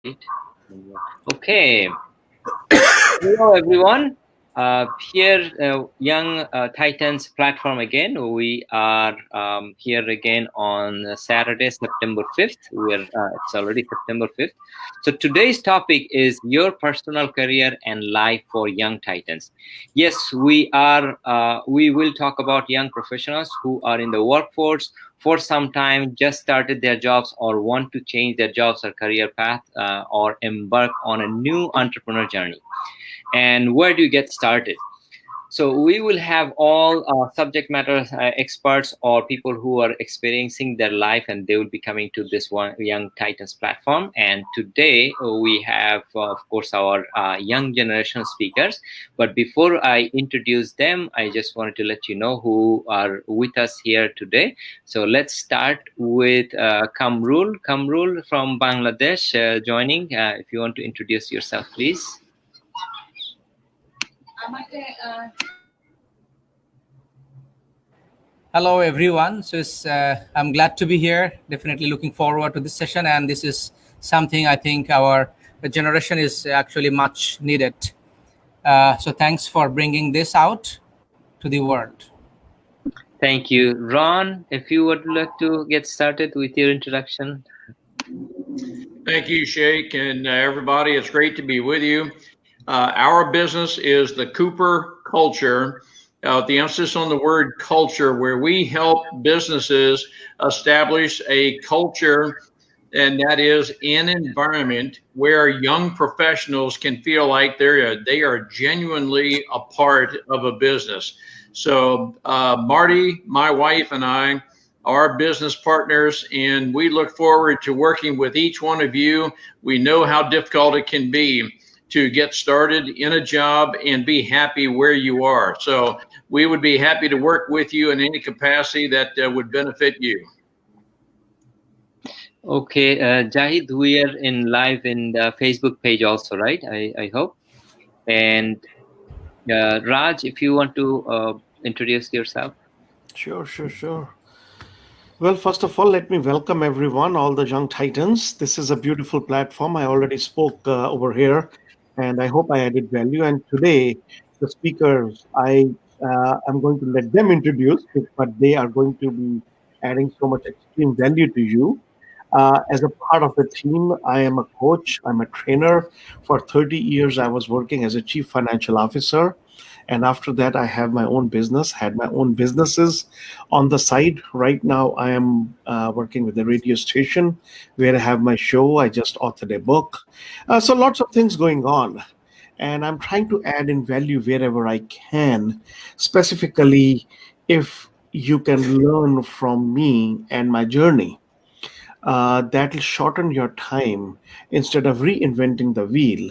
Right. Okay. Hello, everyone. Here, Young Titans platform again. We are here again on Saturday, September 5th. It's already September 5th. So today's topic is your personal career and life for young Titans. Yes, we will talk about young professionals who are in the workforce for some time, just started their jobs or want to change their jobs or career path, or embark on a new entrepreneur journey. And where do you get started? So we will have all subject matter experts or people who are experiencing their life, and they will be coming to this one Young Titans platform. And today we have, of course, our young generation speakers. But before I introduce them, I just wanted to let you know who are with us here today. So let's start with Kamrul. Kamrul from Bangladesh joining. If you want to introduce yourself, please. Hello, everyone. I'm glad to be here. Definitely looking forward to this session, and this is something I think our generation is actually much needed. So thanks for bringing this out to the world. Thank you. Ron, if you would like to get started with your introduction. Thank you, Sheikh, and everybody. It's great to be with you. Our business is the Cooper Culture, the emphasis on the word culture, where we help businesses establish a culture, and that is an environment where young professionals can feel like they are genuinely a part of a business. So, Marty, my wife, and I are business partners, and we look forward to working with each one of you. We know how difficult it can be to get started in a job and be happy where you are. So we would be happy to work with you in any capacity that would benefit you. Okay, Jahid, we are live in the Facebook page also, right? I hope. And Raj, if you want to introduce yourself. Sure. Well, first of all, let me welcome everyone, all the young titans. This is a beautiful platform. I already spoke over here, and I hope I added value. And today, the speakers, I'm going to let them introduce, but they are going to be adding so much extreme value to you. As a part of the team, I am a coach. I'm a trainer. For 30 years, I was working as a chief financial officer. And after that, I have my own business, had my own businesses on the side. Right now, I am working with a radio station where I have my show. I just authored a book. So lots of things going on. And I'm trying to add in value wherever I can, specifically if you can learn from me and my journey. That'll shorten your time instead of reinventing the wheel.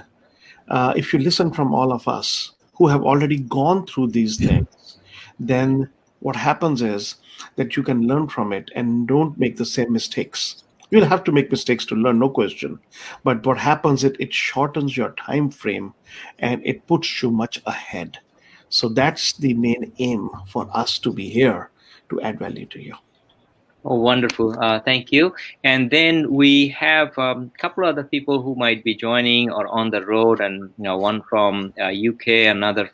If you listen from all of us who have already gone through these things, then what happens is that you can learn from it and don't make the same mistakes. You'll have to make mistakes to learn, no question. But what happens is it shortens your time frame and it puts you much ahead. So that's the main aim for us to be here to add value to you. Oh, wonderful. Thank you. And then we have a couple other people who might be joining or on the road, and one from UK, another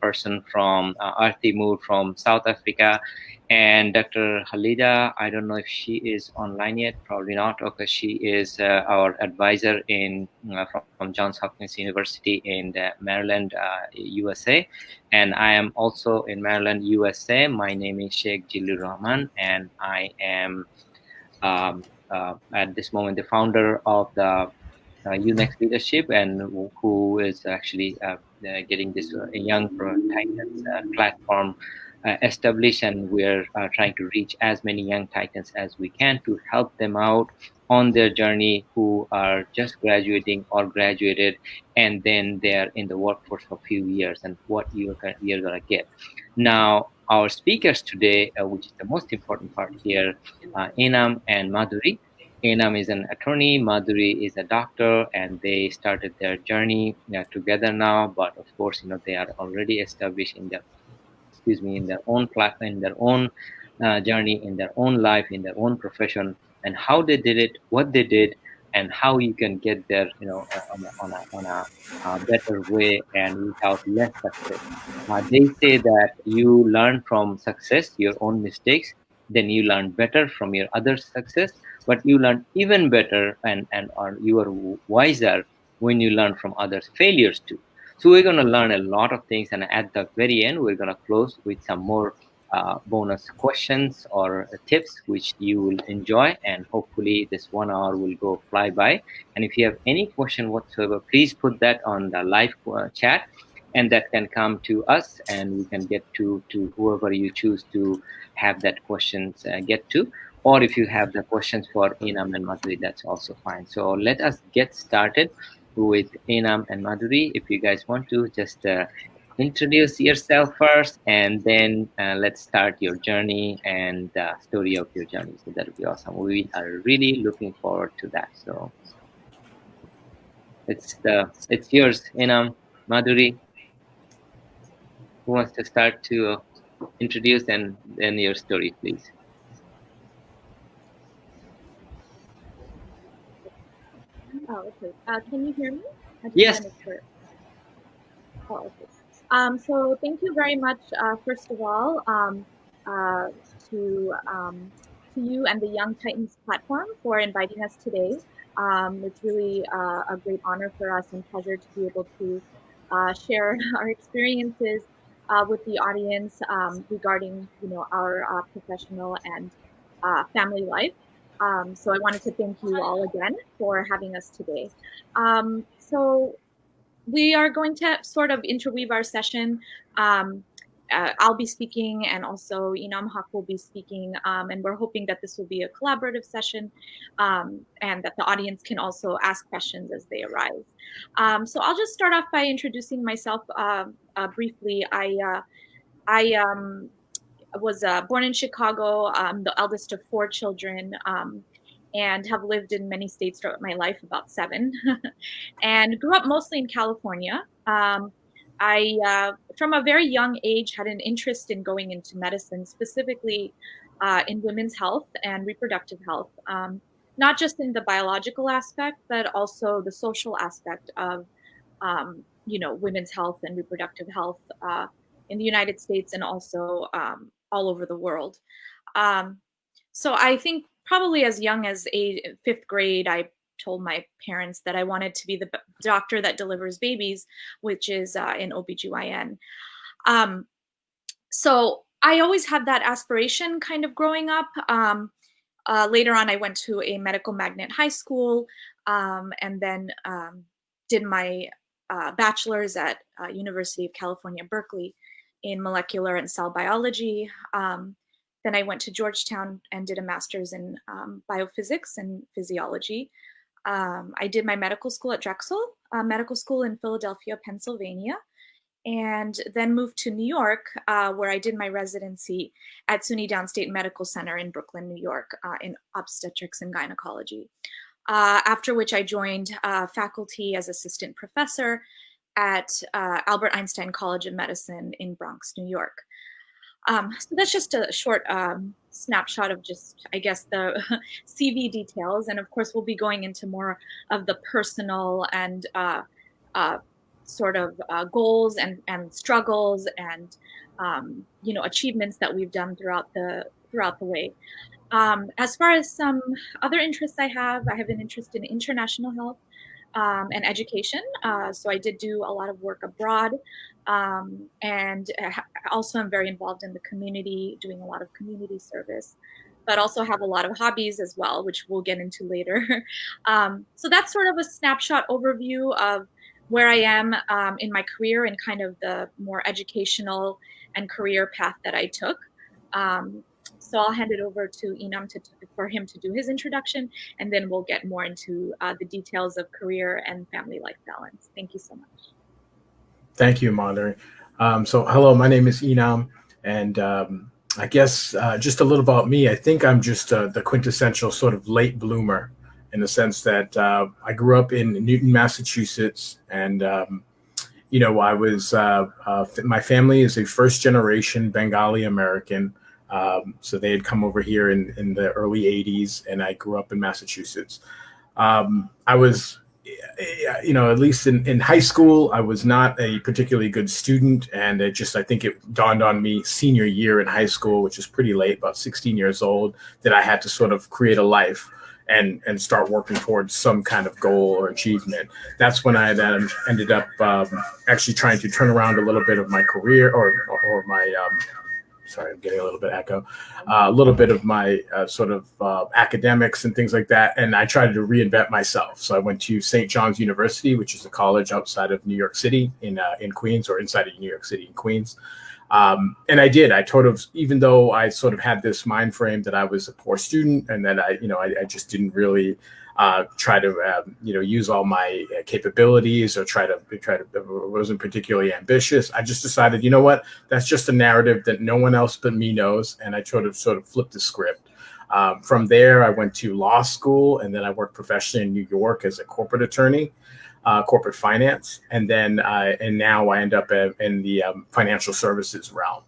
person from Timur from South Africa, and Dr. Halida. I don't know if she is online yet. Probably not. Okay, she is our advisor from Johns Hopkins University in Maryland, USA, and I am also in Maryland, USA. My name is Sheikh Jilur Rahman, and I am at this moment the founder of the UNEX Leadership, and who is actually getting this young titans platform established, and we're trying to reach as many young titans as we can to help them out on their journey who are just graduating or graduated, and then they're in the workforce for a few years, and what you're gonna get. Now, our speakers today, which is the most important part here, Enam and Madhuri. Enam is an attorney, Madhuri is a doctor, and they started their journey together now. But of course, they are already established in their own platform, in their own journey, in their own life, in their own profession, and how they did it, what they did, and how you can get there, on a better way and without less success. They say that you learn from success, your own mistakes, then you learn better from your other success, but you learn even better and or you are wiser when you learn from others' failures too. So we're going to learn a lot of things, and at the very end, we're going to close with some more bonus questions or tips which you will enjoy, and hopefully this 1 hour will go fly by. And if you have any question whatsoever, please put that on the live chat, and that can come to us, and we can get to whoever you choose to have that questions get to. Or if you have the questions for Enam and Madhuri, that's also fine. So let us get started with Enam and Madhuri. If you guys want to just introduce yourself first, and then let's start your journey and the story of your journey. So that would be awesome. We are really looking forward to that. So it's yours, Enam, Madhuri. Who wants to start to introduce and then your story, please? Oh, okay. Can you hear me? I just Yes. want to make sure. Oh, okay. So thank you very much, first of all, uh, to you and the Young Titans platform for inviting us today. It's really a great honor for us and pleasure to be able to share our experiences with the audience regarding, our professional and family life. So I wanted to thank you all again for having us today. So we are going to sort of interweave our session. I'll be speaking, and also Inam Haq will be speaking, and we're hoping that this will be a collaborative session, and that the audience can also ask questions as they arise. So I'll just start off by introducing myself briefly. I was born in Chicago, the eldest of 4 children, and have lived in many states throughout my life, about 7, and grew up mostly in California. From a very young age, had an interest in going into medicine, specifically in women's health and reproductive health, not just in the biological aspect, but also the social aspect of, women's health and reproductive health in the United States and also all over the world. So I think probably as young as 5th grade, I told my parents that I wanted to be the doctor that delivers babies, which is in OBGYN. So I always had that aspiration kind of growing up. Later on, I went to a medical magnet high school, and then did my bachelor's at University of California, Berkeley in molecular and cell biology. Then I went to Georgetown and did a master's in biophysics and physiology. I did my medical school at Drexel Medical School in Philadelphia, Pennsylvania, and then moved to New York, where I did my residency at SUNY Downstate Medical Center in Brooklyn, New York, in obstetrics and gynecology. After which I joined faculty as assistant professor at Albert Einstein College of Medicine in Bronx, New York. So that's just a short snapshot of just, I guess, the CV details. And of course, we'll be going into more of the personal and sort of goals and struggles and, achievements that we've done throughout the way. As far as some other interests I have an interest in international health and education. So I did do a lot of work abroad, and also I'm very involved in the community, doing a lot of community service, but also have a lot of hobbies as well, which we'll get into later. So that's sort of a snapshot overview of where I am in my career and kind of the more educational and career path that I took. So I'll hand it over to Enam for him to do his introduction, and then we'll get more into the details of career and family life balance. Thank you so much. Thank you, Madhuri. So hello, my name is Enam, and I guess just a little about me. I think I'm just the quintessential sort of late bloomer in the sense that I grew up in Newton, Massachusetts, and I was my family is a first generation Bengali American. So they had come over here in the early 80s, and I grew up in Massachusetts. I was, at least in high school, I was not a particularly good student. And I think it dawned on me senior year in high school, which is pretty late, about 16 years old, that I had to sort of create a life and start working towards some kind of goal or achievement. That's when I then ended up actually trying to turn around a little bit of my career or my sorry, I'm getting a little bit echo, a little bit of my sort of academics and things like that. And I tried to reinvent myself. So I went to St. John's University, which is a college outside of New York City in Queens, or inside of New York City in Queens. And I did. Even though I sort of had this mind frame that I was a poor student and that I just didn't really try to use all my capabilities or try to wasn't particularly ambitious. I just decided, you know what, that's just a narrative that no one else but me knows, and I sort of flipped the script. From there, I went to law school, and then I worked professionally in New York as a corporate attorney, corporate finance, and then and now I end up in the financial services realm.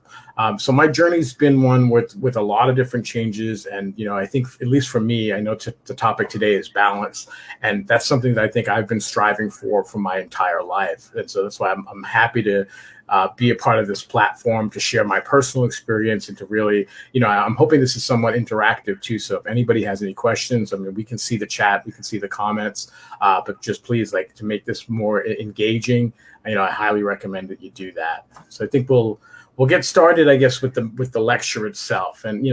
So my journey's been one with a lot of different changes, and I think, at least for me, I know the topic today is balance, and that's something that I think I've been striving for my entire life, and so that's why I'm happy to be a part of this platform to share my personal experience and to really, I'm hoping this is somewhat interactive too. So if anybody has any questions, I mean, we can see the chat, we can see the comments, but just please, to make this more engaging, I highly recommend that you do that. So I think we'll get started, I guess, with the lecture itself. And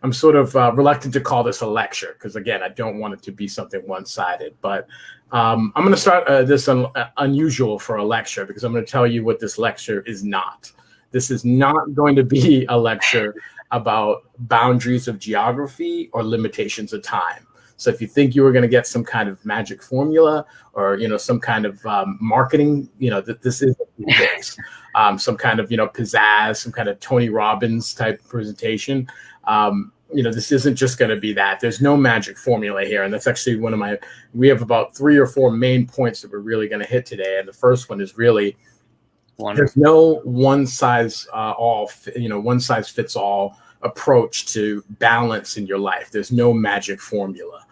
I'm sort of reluctant to call this a lecture because, again, I don't want it to be something one-sided. But I'm going to start this unusual for a lecture, because I'm going to tell you what this lecture is not. This is not going to be a lecture about boundaries of geography or limitations of time. So if you think you were going to get some kind of magic formula or, some kind of marketing, this isn't this. Some kind of, pizzazz, some kind of Tony Robbins type presentation. This isn't just going to be that. There's no magic formula here. And that's actually we have about 3 or 4 main points that we're really going to hit today. And the first one is really, there's no one size fits all approach to balance in your life. There's no magic formula.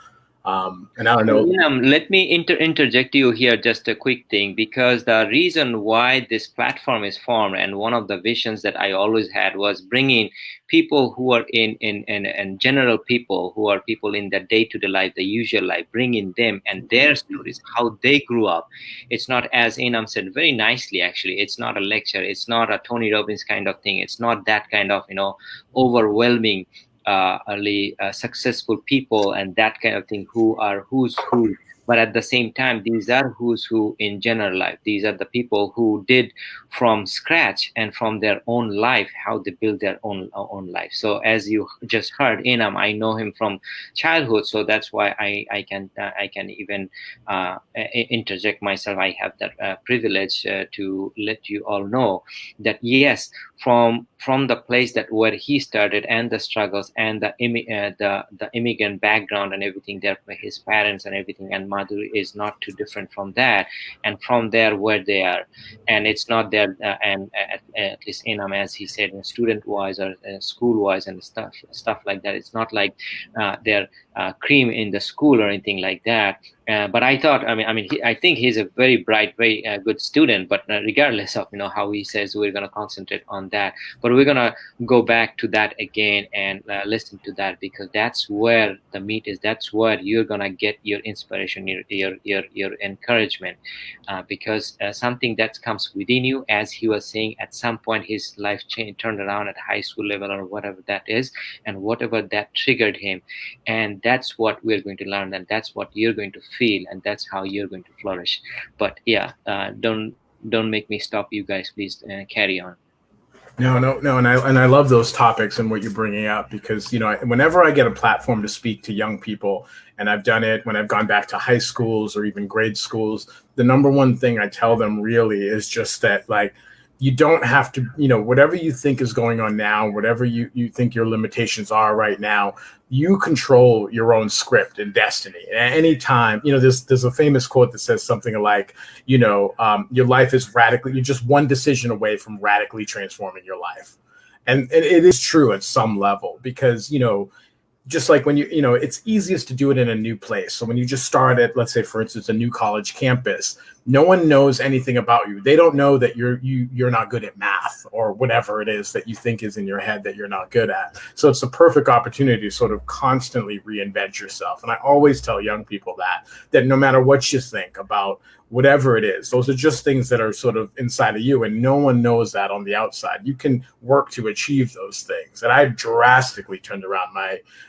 And I don't know. Let me interject you here, just a quick thing, because the reason why this platform is formed, and one of the visions that I always had, was bringing people who are in general people, who are people in the day-to-day life, the usual life, bringing them and their stories, how they grew up. It's not, as Inam said very nicely, actually, it's not a lecture. It's not a Tony Robbins kind of thing. It's not that kind of, overwhelming early successful people and that kind of thing who are who's who. But at the same time, these are who's who in general life. These are the people who did from scratch and from their own life, how they build their own life. So as you just heard, Inam, I know him from childhood, so that's why I can even interject myself. I have that privilege to let you all know that yes, from the place that where he started and the struggles and the immigrant background and everything there, his parents and everything, and Madhuri is not too different from that, and from there where they are, and it's not there and at least Inam, as he said, student wise or school wise and stuff like that, it's not like they're cream in the school or anything like that. But I thought, I think he's a very bright, very good student. But regardless of how he says, we're going to concentrate on that. But we're going to go back to that again and listen to that, because that's where the meat is. That's where you're going to get your inspiration, your encouragement, because something that comes within you, as he was saying, at some point his life turned around at high school level or whatever that is, and whatever that triggered him, and that's what we're going to learn, and that's what you're going to feel, and that's how you're going to flourish. But yeah, don't make me stop you guys. Please carry on. No, and I love those topics and what you're bringing up, because whenever I get a platform to speak to young people, and I've done it when I've gone back to high schools or even grade schools, the number one thing I tell them really is just that, you don't have to, whatever you think is going on now, whatever you think your limitations are right now, you control your own script and destiny. At any time, there's a famous quote that says something like, your life is you're just one decision away from radically transforming your life. And it is true at some level, because, just like when it's easiest to do it in a new place. So when you just start at, let's say, for instance, a new college campus, no one knows anything about you. They don't know that you're not good at math or whatever it is that you think is in your head that you're not good at. So it's a perfect opportunity to sort of constantly reinvent yourself. And I always tell young people that no matter what you think about whatever it is, those are just things that are sort of inside of you, and no one knows that on the outside. You can work to achieve those things. And I drastically turned around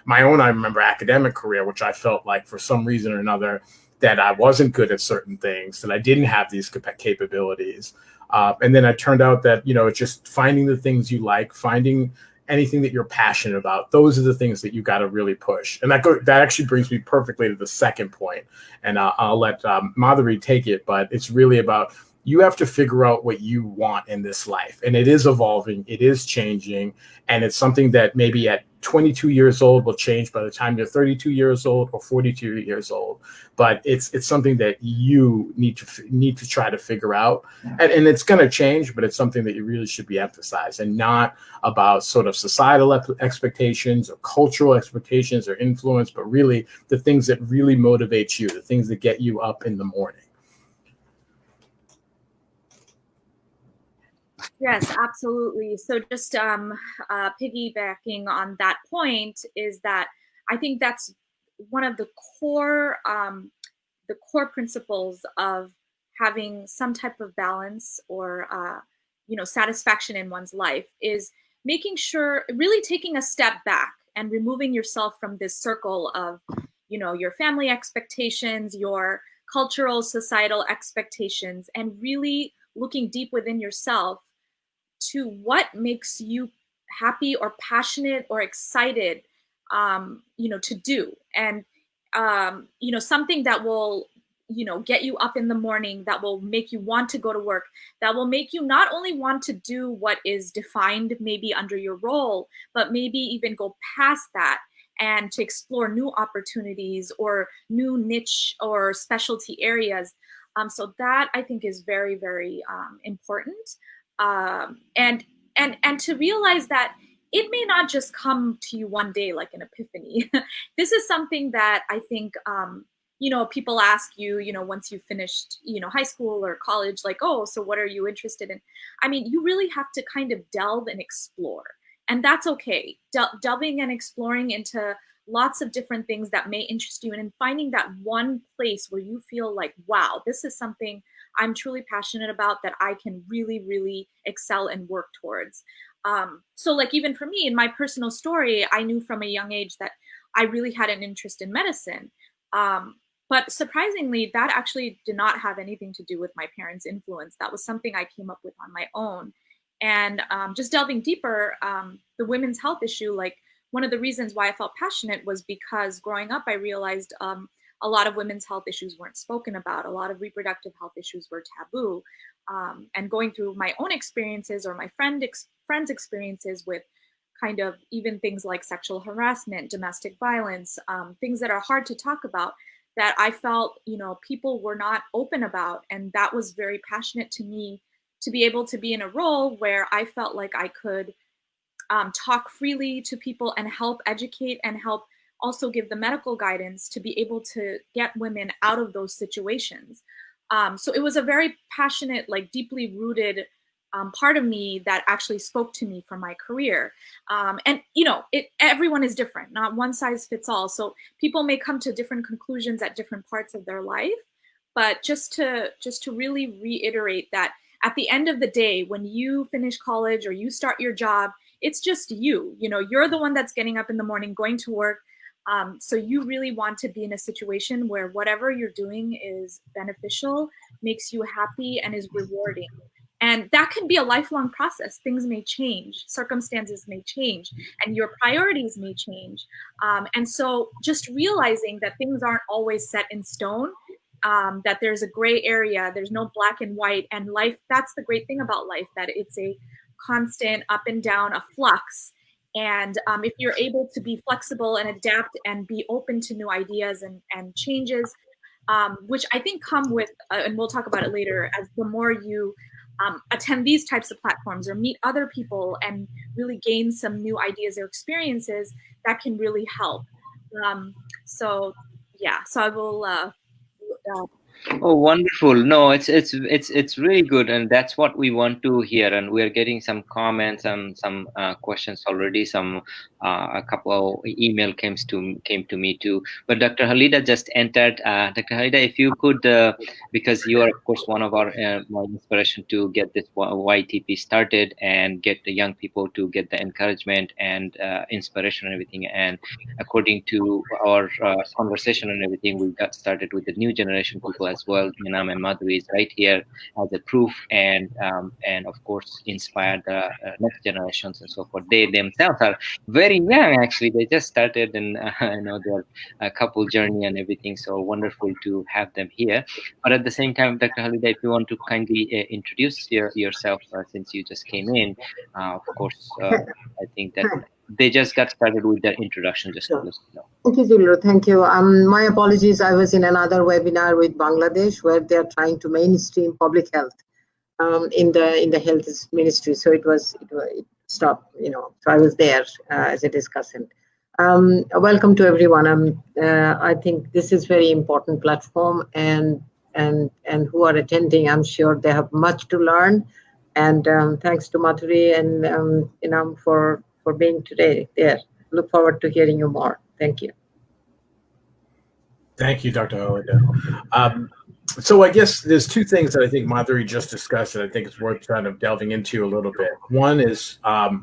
my own, I remember, academic career, which I felt like for some reason or another that I wasn't good at certain things, that I didn't have these capabilities. And then it turned out that, it's just finding the things you like, finding anything that you're passionate about. Those are the things that you got to really push. And that actually brings me perfectly to the second point. And I'll let Madhuri take it, but it's really about, you have to figure out what you want in this life. And it is evolving, it is changing, and it's something that maybe at 22 years old will change by the time you're 32 years old or 42 years old. But it's something that you need to try to figure out. And it's going to change, but it's something that you really should be emphasized, and not about sort of societal expectations or cultural expectations or influence, but really the things that really motivate you, the things that get you up in the morning. Yes, absolutely. So just piggybacking on that point is that I think that's one of the core principles of having some type of balance or satisfaction in one's life, is making sure, really taking a step back and removing yourself from this circle of your family expectations, your cultural, societal expectations, and really looking deep within yourself to what makes you happy or passionate or excited, to do. And, something that will, get you up in the morning, that will make you want to go to work, that will make you not only want to do what is defined maybe under your role, but maybe even go past that and to explore new opportunities or new niche or specialty areas. So that, I think, is very, very important. And to realize that it may not just come to you one day like an epiphany. This is something that I think people ask you, once you've finished high school or college, like, oh, so what are you interested in? I mean, you really have to kind of delve and explore, and that's okay. Delving and exploring into lots of different things that may interest you, and finding that one place where you feel like, wow, this is something I'm truly passionate about, that I can really, really excel and work towards. So like, even for me, in my personal story, I knew from a young age that I really had an interest in medicine. But surprisingly, that actually did not have anything to do with my parents' influence. That was something I came up with on my own. And just delving deeper, the women's health issue, like, one of the reasons why I felt passionate was because growing up, I realized a lot of women's health issues weren't spoken about. A lot of reproductive health issues were taboo. And going through my own experiences or my friends' experiences with kind of even things like sexual harassment, domestic violence, things that are hard to talk about, that I felt, people were not open about. And that was very passionate to me, to be able to be in a role where I felt like I could talk freely to people and help educate and help also give the medical guidance to be able to get women out of those situations. So it was a very passionate, like, deeply rooted part of me that actually spoke to me for my career. And everyone is different, not one size fits all. So people may come to different conclusions at different parts of their life. But just to really reiterate that at the end of the day, when you finish college or you start your job, it's just you. You're the one that's getting up in the morning, going to work. So you really want to be in a situation where whatever you're doing is beneficial, makes you happy, and is rewarding. And that can be a lifelong process. Things may change, circumstances may change, and your priorities may change. And so just realizing that things aren't always set in stone, that there's a gray area, there's no black and white, and life, that's the great thing about life, that it's a constant up and down, a flux. And if you're able to be flexible and adapt and be open to new ideas and changes, which I think come with, and we'll talk about it later, as the more you attend these types of platforms or meet other people and really gain some new ideas or experiences that can really help. So I will. Oh, wonderful! No, it's really good, and that's what we want to hear. And we're getting some comments and some questions already. Some a couple email came to me too. But Dr. Halida just entered. Dr. Halida, if you could, because you are of course one of our my inspiration to get this YTP started and get the young people to get the encouragement and inspiration and everything. And according to our conversation and everything, we got started with the new generation people as well. Minam and Madhuri is right here as a proof, and of course inspire the next generations and so forth. They themselves are very young, actually. They just started in their couple journey and everything. So wonderful to have them here. But at the same time, Dr. Halida, if you want to kindly introduce yourself since you just came in, of course, I think that they just got started with their introduction, just to let you know. Thank you, Julio. Thank you. My apologies. I was in another webinar with Bangladesh where they are trying to mainstream public health in the health ministry. So it stopped. So I was there as a discussant. Welcome to everyone. I think this is very important platform, and who are attending, I'm sure they have much to learn. And thanks to Madhuri and Inam for being today there. Look forward to hearing you more. Thank you. Thank you, Dr. Halida. So I guess there's two things that I think Madhuri just discussed that I think it's worth kind of delving into a little bit. One is, I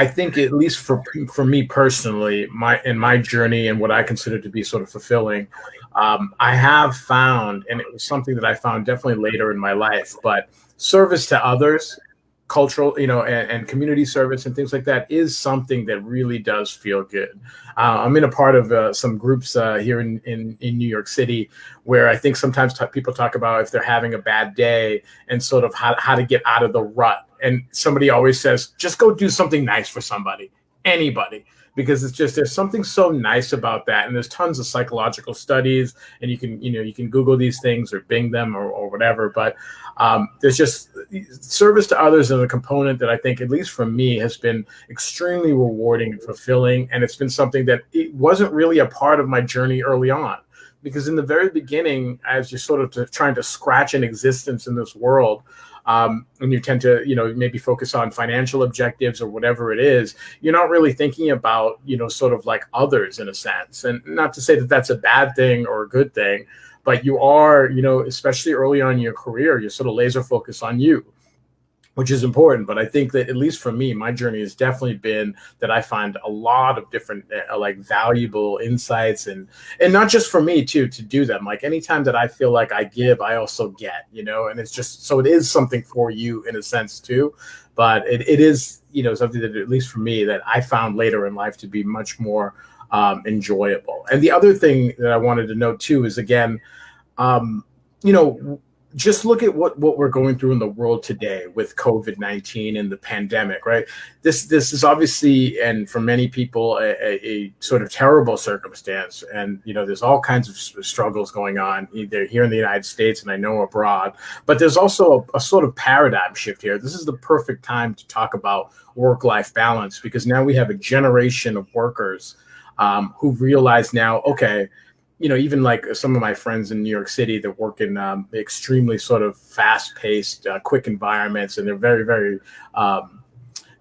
think at least for me personally, my journey and what I consider to be sort of fulfilling, I have found, and it was something that I found definitely later in my life, but service to others, cultural, and community service and things like that is something that really does feel good. I'm in a part of some groups here in New York City where I think sometimes people talk about if they're having a bad day and sort of how to get out of the rut. And somebody always says, just go do something nice for somebody, anybody. Because it's just, there's something so nice about that. And there's tons of psychological studies, and you can Google these things or Bing them or whatever. But there's just service to others as a component that I think, at least for me, has been extremely rewarding and fulfilling. And it's been something that it wasn't really a part of my journey early on. Because in the very beginning, as you're sort of trying to scratch an existence in this world, and you tend to, maybe focus on financial objectives or whatever it is, you're not really thinking about, sort of like others in a sense. And not to say that that's a bad thing or a good thing, but you are, especially early on in your career, you're sort of laser focused on you, which is important. But I think that at least for me, my journey has definitely been that I find a lot of different valuable insights and not just for me too, to do them. Like anytime that I feel like I give, I also get, and it's just, so it is something for you in a sense too. But it is, something that at least for me that I found later in life to be much more enjoyable. And the other thing that I wanted to note too is, again, just look at what we're going through in the world today with COVID-19 and the pandemic, right? This is obviously, and for many people, a sort of terrible circumstance. And, there's all kinds of struggles going on, either here in the United States and I know abroad, but there's also a sort of paradigm shift here. This is the perfect time to talk about work-life balance, because now we have a generation of workers who realize now, okay, even like some of my friends in New York City that work in extremely sort of fast-paced, quick environments, and they're very,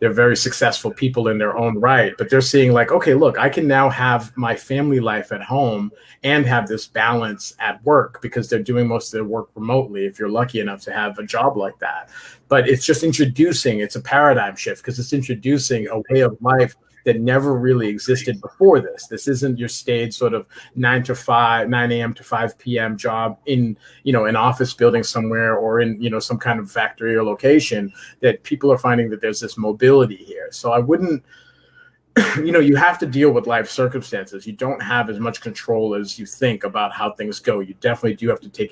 very successful people in their own right. But they're seeing like, okay, look, I can now have my family life at home and have this balance at work, because they're doing most of their work remotely, if you're lucky enough to have a job like that. But it's just it's a paradigm shift, because it's introducing a way of life that never really existed before this. This isn't your staid sort of 9 a.m. to 5 p.m. job in, an office building somewhere or in, some kind of factory or location. That people are finding that there's this mobility here. So I wouldn't, you have to deal with life circumstances. You don't have as much control as you think about how things go. You definitely do have to take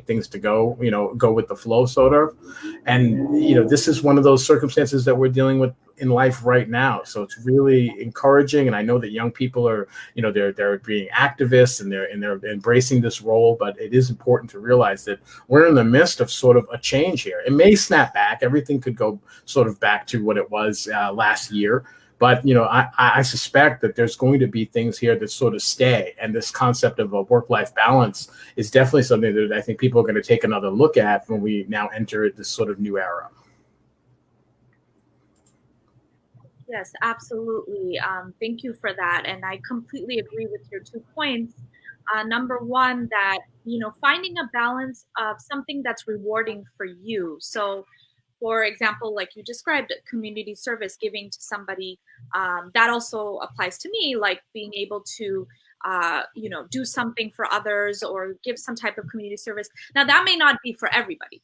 things to go, go with the flow sort of. And, this is one of those circumstances that we're dealing with in life right now. So it's really encouraging. And I know that young people are, they're being activists and they're embracing this role, but it is important to realize that we're in the midst of sort of a change here. It may snap back. Everything could go sort of back to what it was last year. But, I suspect that there's going to be things here that sort of stay. And this concept of a work-life balance is definitely something that I think people are going to take another look at when we now enter this sort of new era. Yes, absolutely. Thank you for that. And I completely agree with your 2 points. Number one, that, finding a balance of something that's rewarding for you. So, for example, like you described, community service, giving to somebody, that also applies to me, like being able to, do something for others or give some type of community service. Now, that may not be for everybody.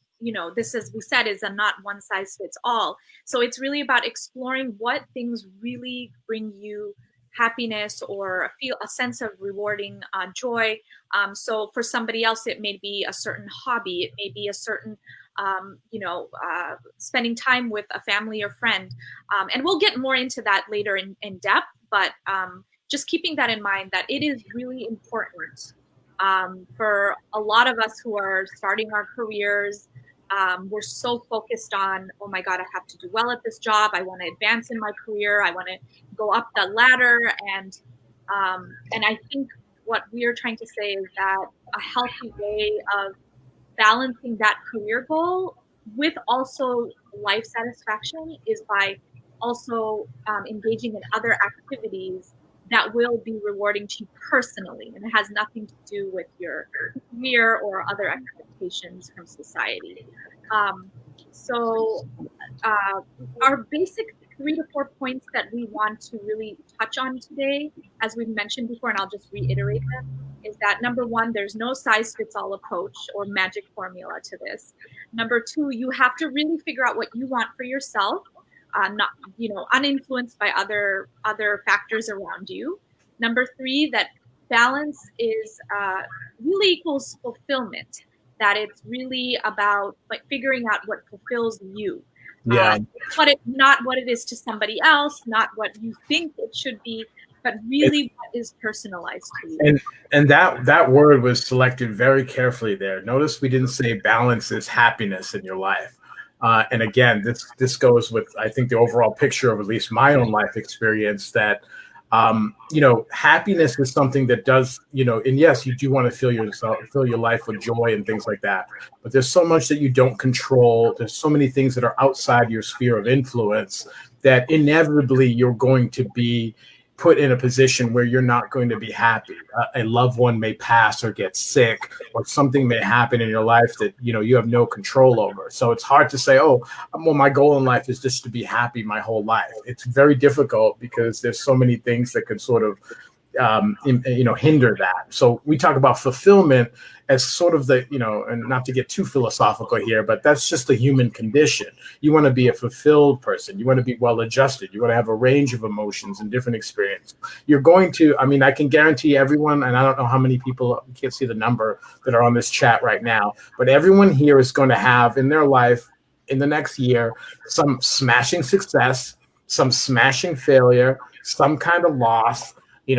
This, as we said, is a not one size fits all. So it's really about exploring what things really bring you happiness or feel a sense of rewarding joy. So for somebody else, it may be a certain hobby. It may be a certain spending time with a family or friend. And we'll get more into that later in depth, but just keeping that in mind, that it is really important for a lot of us who are starting our careers. We're so focused on, oh my God, I have to do well at this job. I want to advance in my career. I want to go up the ladder. And I think what we are trying to say is that a healthy way of balancing that career goal with also life satisfaction is by also engaging in other activities that will be rewarding to you personally, and it has nothing to do with your career or other expectations from society. Our basic 3 to 4 points that we want to really touch on today, as we've mentioned before, and I'll just reiterate them, is that number one, there's no size fits all approach or magic formula to this. Number two, you have to really figure out what you want for yourself, not uninfluenced by other factors around you. Number three, that balance is really equals fulfillment. That it's really about like figuring out what fulfills you. Yeah. Not what it is to somebody else, not what you think it should be, but really what is personalized to you. And that word was selected very carefully there. Notice we didn't say balance is happiness in your life. And again, this goes with, I think, the overall picture of at least my own life experience that, happiness is something that does, and yes, you do want to fill your life with joy and things like that. But there's so much that you don't control. There's so many things that are outside your sphere of influence that inevitably you're going to be put in a position where you're not going to be happy. A loved one may pass or get sick, or something may happen in your life that you have no control over. So it's hard to say, oh, well, my goal in life is just to be happy my whole life. It's very difficult because there's so many things that can sort of hinder that. So we talk about fulfillment as sort of the, and not to get too philosophical here, but that's just the human condition. You want to be a fulfilled person. You want to be well adjusted. You want to have a range of emotions and different experience. You're going to, I can guarantee everyone, and I don't know how many people, you can't see the number that are on this chat right now, but everyone here is going to have in their life in the next year, some smashing success, some smashing failure, some kind of loss,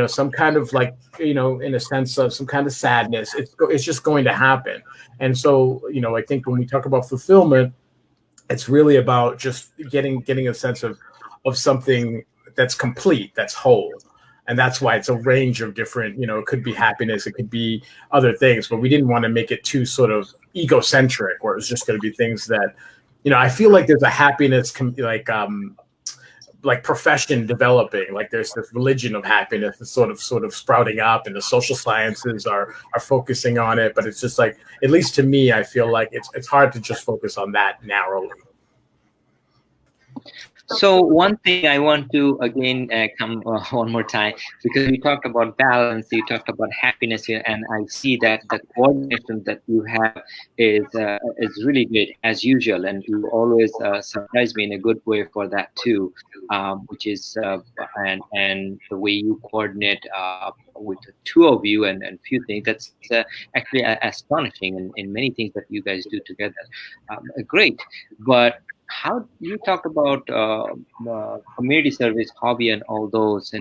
some kind of in a sense of some kind of sadness. It's just going to happen. And so, I think when we talk about fulfillment, it's really about just getting a sense of something that's complete, that's whole. And that's why it's a range of different, it could be happiness, it could be other things, but we didn't want to make it too sort of egocentric where it's just going to be things that, I feel like there's a happiness, like profession developing, like there's this religion of happiness that's sort of sprouting up, and the social sciences are focusing on it. But it's just like, at least to me, I feel like it's hard to just focus on that narrowly. So one thing I want to again come one more time, because we talked about balance, you talked about happiness here, and I see that the coordination that you have is really great as usual, and you always surprise me in a good way for that too, which is and the way you coordinate with the two of you and few things, that's actually astonishing in many things that you guys do together. Great, but how you talk about community service hobby and all those,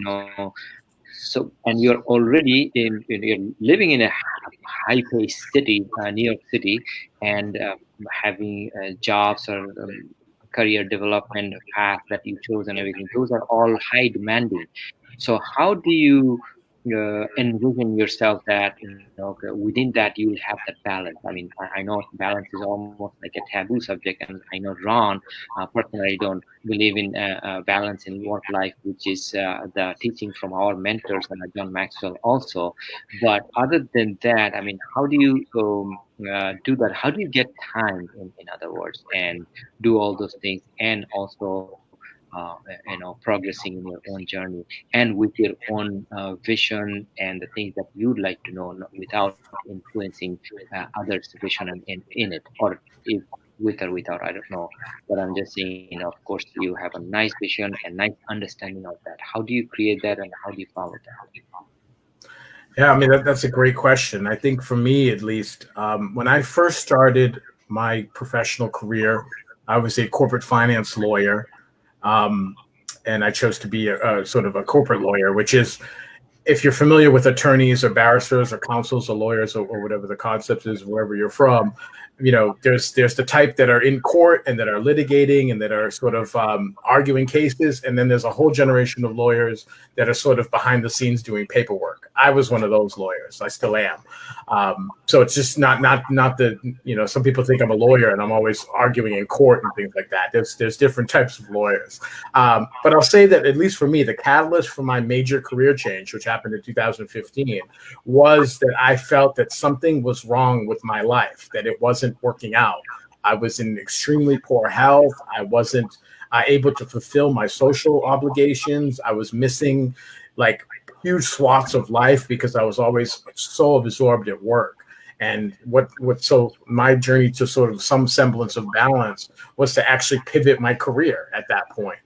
so, and you're already you're living in a high paced city, New York City, and having jobs or career development path that you chose and everything, those are all high demanding. So how do you envision yourself that, okay, within that you'll have that balance? I mean, I know balance is almost like a taboo subject, and I know Ron personally don't believe in balance in work life, which is the teaching from our mentors, John Maxwell also. But other than that, I mean, how do you do that? How do you get time, in other words, and do all those things, and also progressing in your own journey and with your own vision and the things that you'd like to know, without influencing others' vision in it, or if with or without, I don't know. But I'm just saying, of course, you have a nice vision and nice understanding of that. How do you create that, and how do you follow that? Yeah, I mean, that's a great question. I think for me, at least, when I first started my professional career, I was a corporate finance lawyer. Um, and I chose to be a sort of a corporate lawyer, which is, if you're familiar with attorneys or barristers or counsels or lawyers or whatever the concept is, wherever you're from, there's the type that are in court and that are litigating and that are sort of arguing cases, and then there's a whole generation of lawyers that are sort of behind the scenes doing paperwork. I was one of those lawyers. I still am. So it's just not the, some people think I'm a lawyer and I'm always arguing in court and things like that. There's different types of lawyers. But I'll say that, at least for me, the catalyst for my major career change, which happened in 2015, was that I felt that something was wrong with my life, that it wasn't working out. I was in extremely poor health. I wasn't able to fulfill my social obligations. I was missing like huge swaths of life because I was always so absorbed at work. And so my journey to sort of some semblance of balance was to actually pivot my career at that point.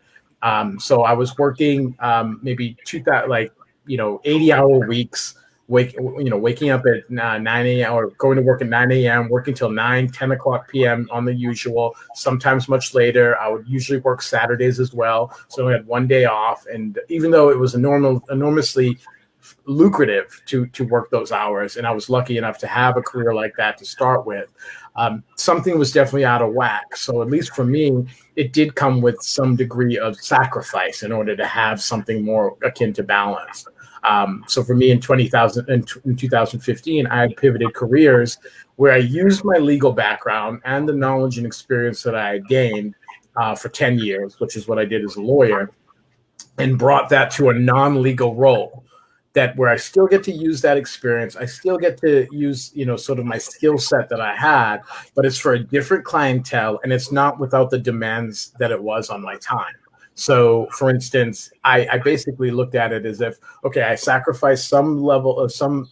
So I was working maybe 80-hour weeks, waking up at 9 a.m. or going to work at 9 a.m., working till 10 o'clock p.m. on the usual, sometimes much later. I would usually work Saturdays as well. So I had one day off. And even though it was enormously lucrative to work those hours, and I was lucky enough to have a career like that to start with, something was definitely out of whack. So at least for me, it did come with some degree of sacrifice in order to have something more akin to balance. So for me in 2015, I had pivoted careers where I used my legal background and the knowledge and experience that I had gained for 10 years, which is what I did as a lawyer, and brought that to a non-legal role, that where I still get to use that experience. I still get to use, sort of my skill set that I had, but it's for a different clientele, and it's not without the demands that it was on my time. So, for instance, I basically looked at it as if, okay, I sacrificed some level of some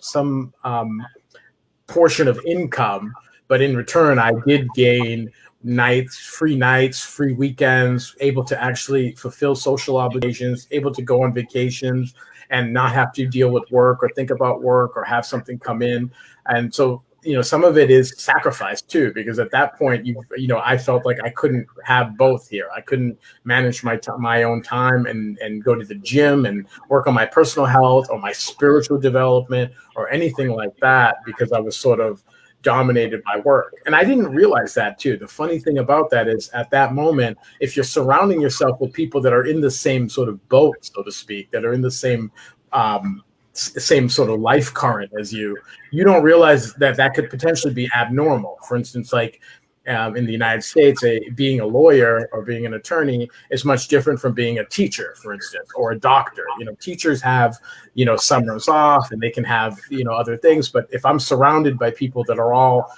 portion of income, but in return, I did gain nights, free weekends, able to actually fulfill social obligations, able to go on vacations and not have to deal with work or think about work or have something come in. And so, some of it is sacrifice too, because at that point, I felt like I couldn't have both here. I couldn't manage my own time and go to the gym and work on my personal health or my spiritual development or anything like that, because I was sort of dominated by work. And I didn't realize that too. The funny thing about that is, at that moment, if you're surrounding yourself with people that are in the same sort of boat, so to speak, that are in the same sort of life current as you don't realize that could potentially be abnormal. For instance, like in the United States, being a lawyer or being an attorney is much different from being a teacher, for instance, or a doctor. Teachers have, summers off and they can have, other things. But if I'm surrounded by people that are all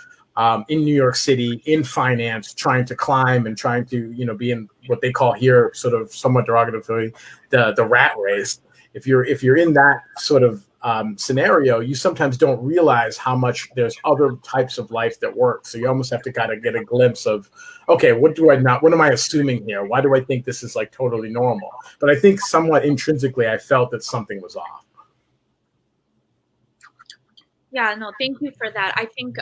in New York City, in finance, trying to climb and trying to, be in what they call here, sort of somewhat derogatively, the rat race. If you're in that sort of scenario, you sometimes don't realize how much there's other types of life that work. So you almost have to kind of get a glimpse of, okay, what am I assuming here? Why do I think this is like totally normal? But I think somewhat intrinsically, I felt that something was off. Yeah, no, thank you for that. I think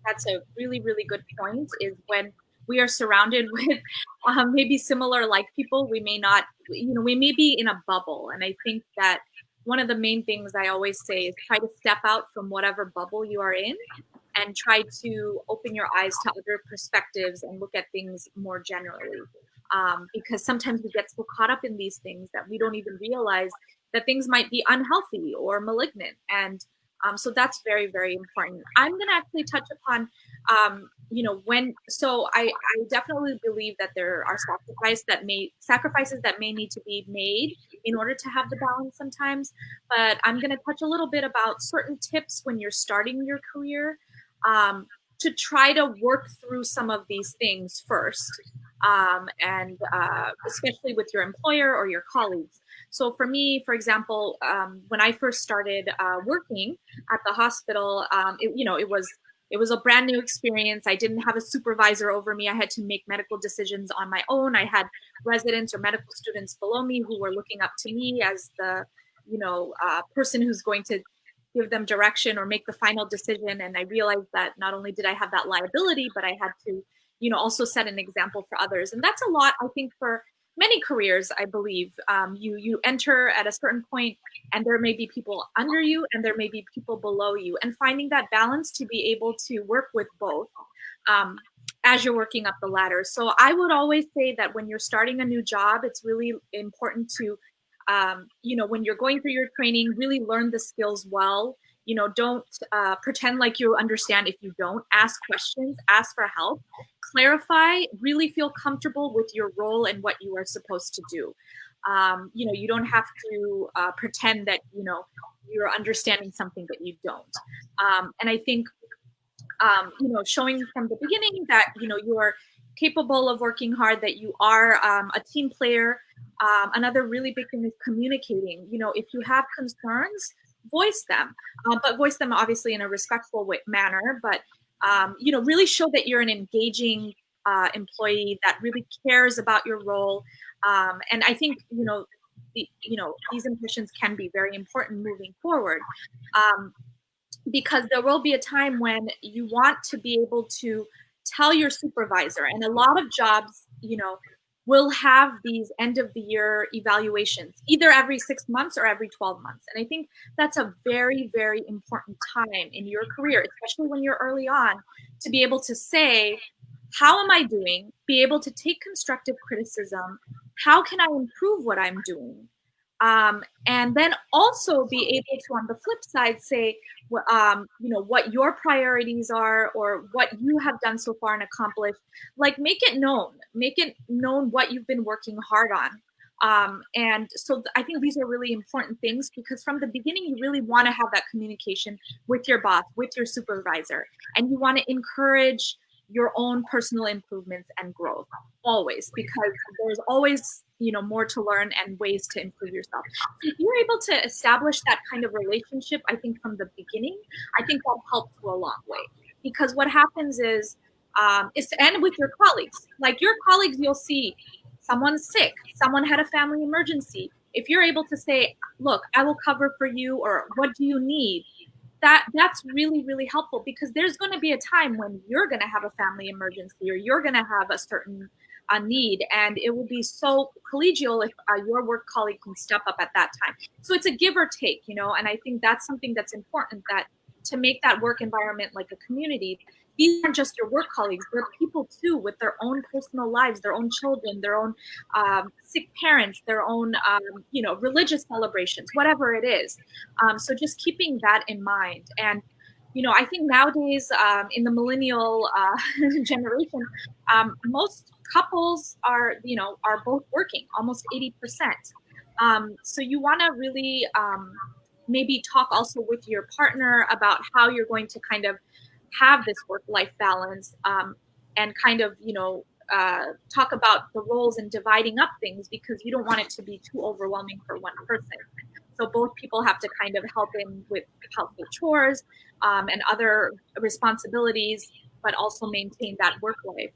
that's a really, really good point, is when we are surrounded with maybe similar like people. We may not, we may be in a bubble. And I think that one of the main things I always say is try to step out from whatever bubble you are in and try to open your eyes to other perspectives and look at things more generally. Because sometimes we get so caught up in these things that we don't even realize that things might be unhealthy or malignant. And so that's very, very important. I'm going to actually touch upon, I definitely believe that there are sacrifices that may need to be made in order to have the balance sometimes. But I'm going to touch a little bit about certain tips when you're starting your career to try to work through some of these things first. And especially with your employer or your colleagues. So for me, for example, when I first started working at the hospital, it was a brand new experience. I didn't have a supervisor over me. I had to make medical decisions on my own. I had residents or medical students below me who were looking up to me as the, person who's going to give them direction or make the final decision. And I realized that not only did I have that liability, but I had to also set an example for others. And that's a lot, I think, for many careers, I believe. You enter at a certain point and there may be people under you and there may be people below you, and finding that balance to be able to work with both as you're working up the ladder. So I would always say that when you're starting a new job, it's really important to, when you're going through your training, really learn the skills well. Don't pretend like you understand if you don't. Ask questions, ask for help, clarify, really feel comfortable with your role and what you are supposed to do. You don't have to pretend that, you're understanding something that you don't. And I think, showing from the beginning that, you are capable of working hard, that you are a team player. Another really big thing is communicating. If you have concerns, voice them, but voice them obviously in a respectful manner, but really show that you're an engaging employee that really cares about your role. And I think, these impressions can be very important moving forward, because there will be a time when you want to be able to tell your supervisor, and a lot of jobs, will have these end of the year evaluations, either every 6 months or every 12 months. And I think that's a very, very important time in your career, especially when you're early on, to be able to say, how am I doing? Be able to take constructive criticism. How can I improve what I'm doing? And then also be able to, on the flip side, say, what your priorities are or what you have done so far and accomplished. Like, make it known what you've been working hard on. And so I think these are really important things, because from the beginning, you really want to have that communication with your boss, with your supervisor, and you want to encourage your own personal improvements and growth always, because there's always, more to learn and ways to improve yourself. So if you're able to establish that kind of relationship, I think from the beginning, I think that helps go a long way, because what happens is to end with your colleagues. Like your colleagues, you'll see someone's sick, someone had a family emergency. If you're able to say, look, I will cover for you, or what do you need? That's really, really helpful, because there's going to be a time when you're going to have a family emergency or you're going to have a certain need, and it will be so collegial if your work colleague can step up at that time. So it's a give or take, and I think that's something that's important, that to make that work environment like a community. These aren't just your work colleagues, they're people too, with their own personal lives, their own children, their own sick parents, their own religious celebrations, whatever it is. So just keeping that in mind. And I think nowadays in the millennial generation, most couples are both working, almost 80%. So you want to really maybe talk also with your partner about how you're going to kind of have this work-life balance, and kind of talk about the roles and dividing up things, because you don't want it to be too overwhelming for one person. So both people have to kind of help in with household chores and other responsibilities, but also maintain that work life.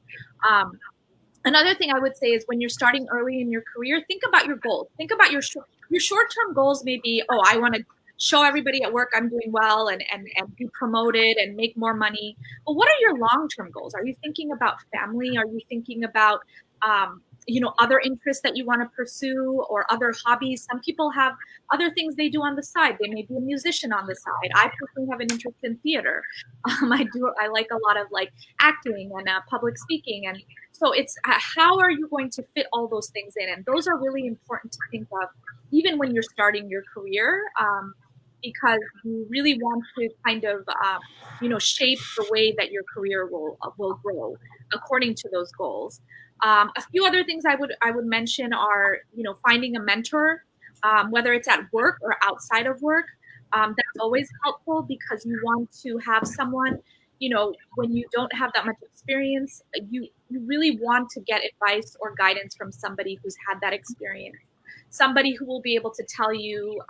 Another thing I would say is, when you're starting early in your career, think about your goals. Think about your short-term goals. Maybe, I want to show everybody at work I'm doing well and be promoted and make more money. But what are your long-term goals? Are you thinking about family? Are you thinking about other interests that you want to pursue or other hobbies? Some people have other things they do on the side. They may be a musician on the side. I personally have an interest in theater. I like a lot of like acting and public speaking. And so it's how are you going to fit all those things in? And those are really important to think of even when you're starting your career, because you really want to kind of shape the way that your career will grow according to those goals. A few other things I would mention are finding a mentor, whether it's at work or outside of work. That's always helpful because you want to have someone, when you don't have that much experience, you really want to get advice or guidance from somebody who's had that experience, somebody who will be able to tell you,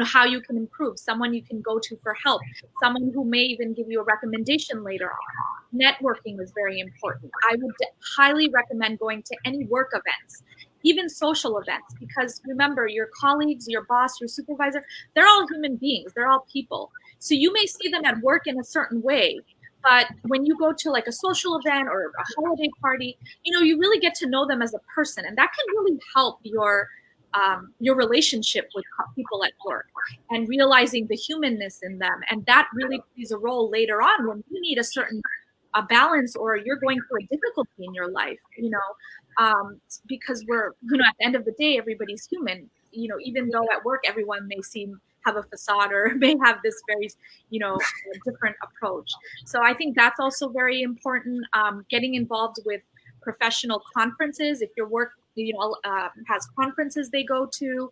how you can improve, someone you can go to for help, someone who may even give you a recommendation later on. Networking is very important. I would highly recommend going to any work events, even social events, because remember, your colleagues, your boss, your supervisor, they're all human beings. They're all people. So you may see them at work in a certain way, but when you go to like a social event or a holiday party, you really get to know them as a person, and that can really help your relationship with people at work and realizing the humanness in them. And that really plays a role later on when you need a certain balance or you're going through a difficulty in your life, because we're, at the end of the day, everybody's human, even though at work, everyone may have a facade or may have this very, different approach. So I think that's also very important. Getting involved with professional conferences, if your work has conferences they go to,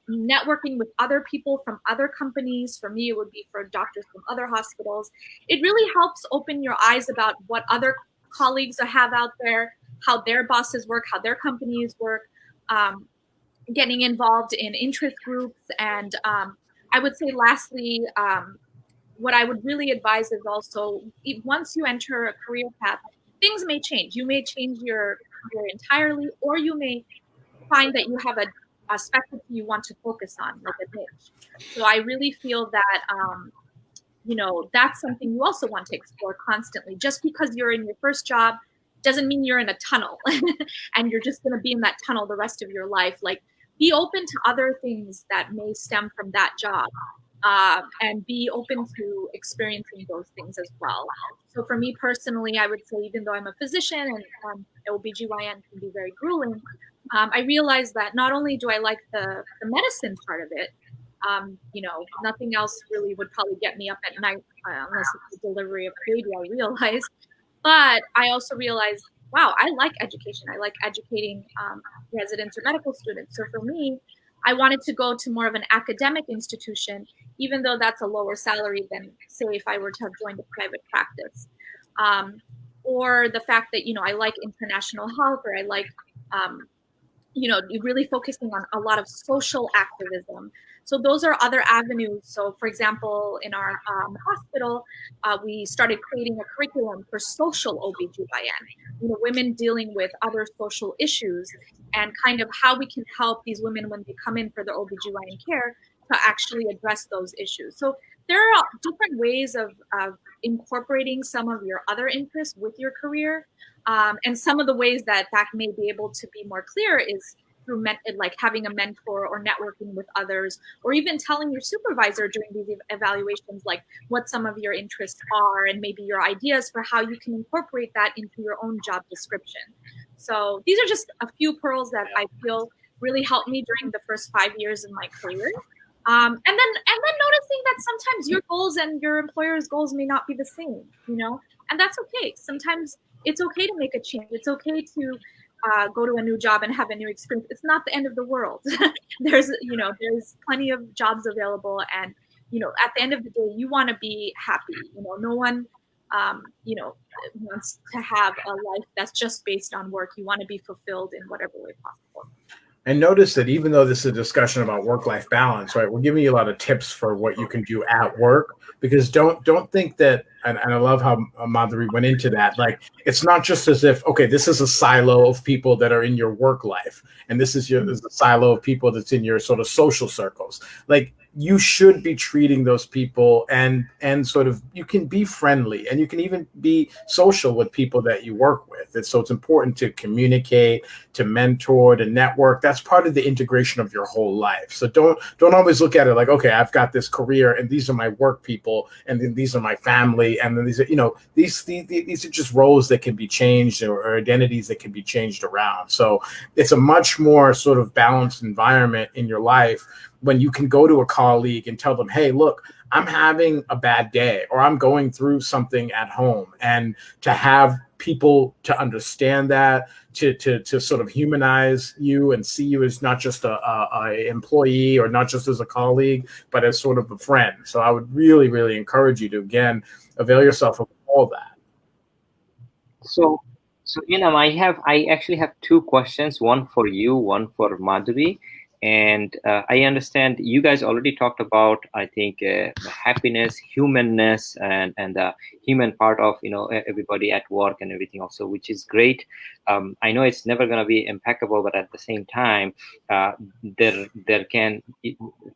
networking with other people from other companies. For me, it would be for doctors from other hospitals. It really helps open your eyes about what other colleagues have out there, how their bosses work, how their companies work, getting involved in interest groups. And I would say lastly, what I would really advise is also, once you enter a career path, things may change. You may change your career entirely, or you may find that you have a specialty you want to focus on, like a niche. So I really feel that, that's something you also want to explore constantly. Just because you're in your first job doesn't mean you're in a tunnel and you're just going to be in that tunnel the rest of your life. Like, be open to other things that may stem from that job. And be open to experiencing those things as well. So for me personally, I would say, even though I'm a physician and OBGYN can be very grueling, I realized that not only do I like the medicine part of it, nothing else really would probably get me up at night unless it's the delivery of a baby, I realized. But I also realized, wow, I like education. I like educating residents or medical students. So for me, I wanted to go to more of an academic institution, even though that's a lower salary than, say, if I were to have joined a private practice. Or the fact that, I like international health, or I like, really focusing on a lot of social activism. So those are other avenues. So, for example, in our hospital, we started creating a curriculum for social OBGYN, women dealing with other social issues, and kind of how we can help these women when they come in for their OBGYN care to actually address those issues. So there are different ways of incorporating some of your other interests with your career. And some of the ways that may be able to be more clear is through like having a mentor or networking with others, or even telling your supervisor during these evaluations, like what some of your interests are and maybe your ideas for how you can incorporate that into your own job description. So these are just a few pearls that I feel really helped me during the first 5 years of my career. And then noticing that sometimes your goals and your employer's goals may not be the same, and that's okay. Sometimes it's okay to make a change. It's okay to go to a new job and have a new experience. It's not the end of the world. There's plenty of jobs available, and at the end of the day, you want to be happy. No one wants to have a life that's just based on work. You want to be fulfilled in whatever way possible. And notice that even though this is a discussion about work-life balance, right, we're giving you a lot of tips for what you can do at work, because don't think that, and I love how Madhuri went into that, like, it's not just as if, okay, this is a silo of people that are in your work life, and this is a silo of people that's in your sort of social circles. Like, you should be treating those people and sort of, you can be friendly and you can even be social with people that you work with. And so it's important to communicate, to mentor, to network. That's part of the integration of your whole life. So don't always look at it like, okay, I've got this career and these are my work people and then these are my family and then these are, you know, these are just roles that can be changed or identities that can be changed around. So it's a much more sort of balanced environment in your life when you can go to a colleague and tell them, hey, look, I'm having a bad day or I'm going through something at home, and to have people to understand that, to sort of humanize you and see you as not just a employee or not just as a colleague, but as sort of a friend. So I would really, really encourage you to, again, avail yourself of all that. So, I actually have two questions, one for you, one for Madhuri. And I understand you guys already talked about, I think, happiness, humanness, and the human part of, everybody at work and everything also, which is great. I know it's never going to be impeccable, but at the same time,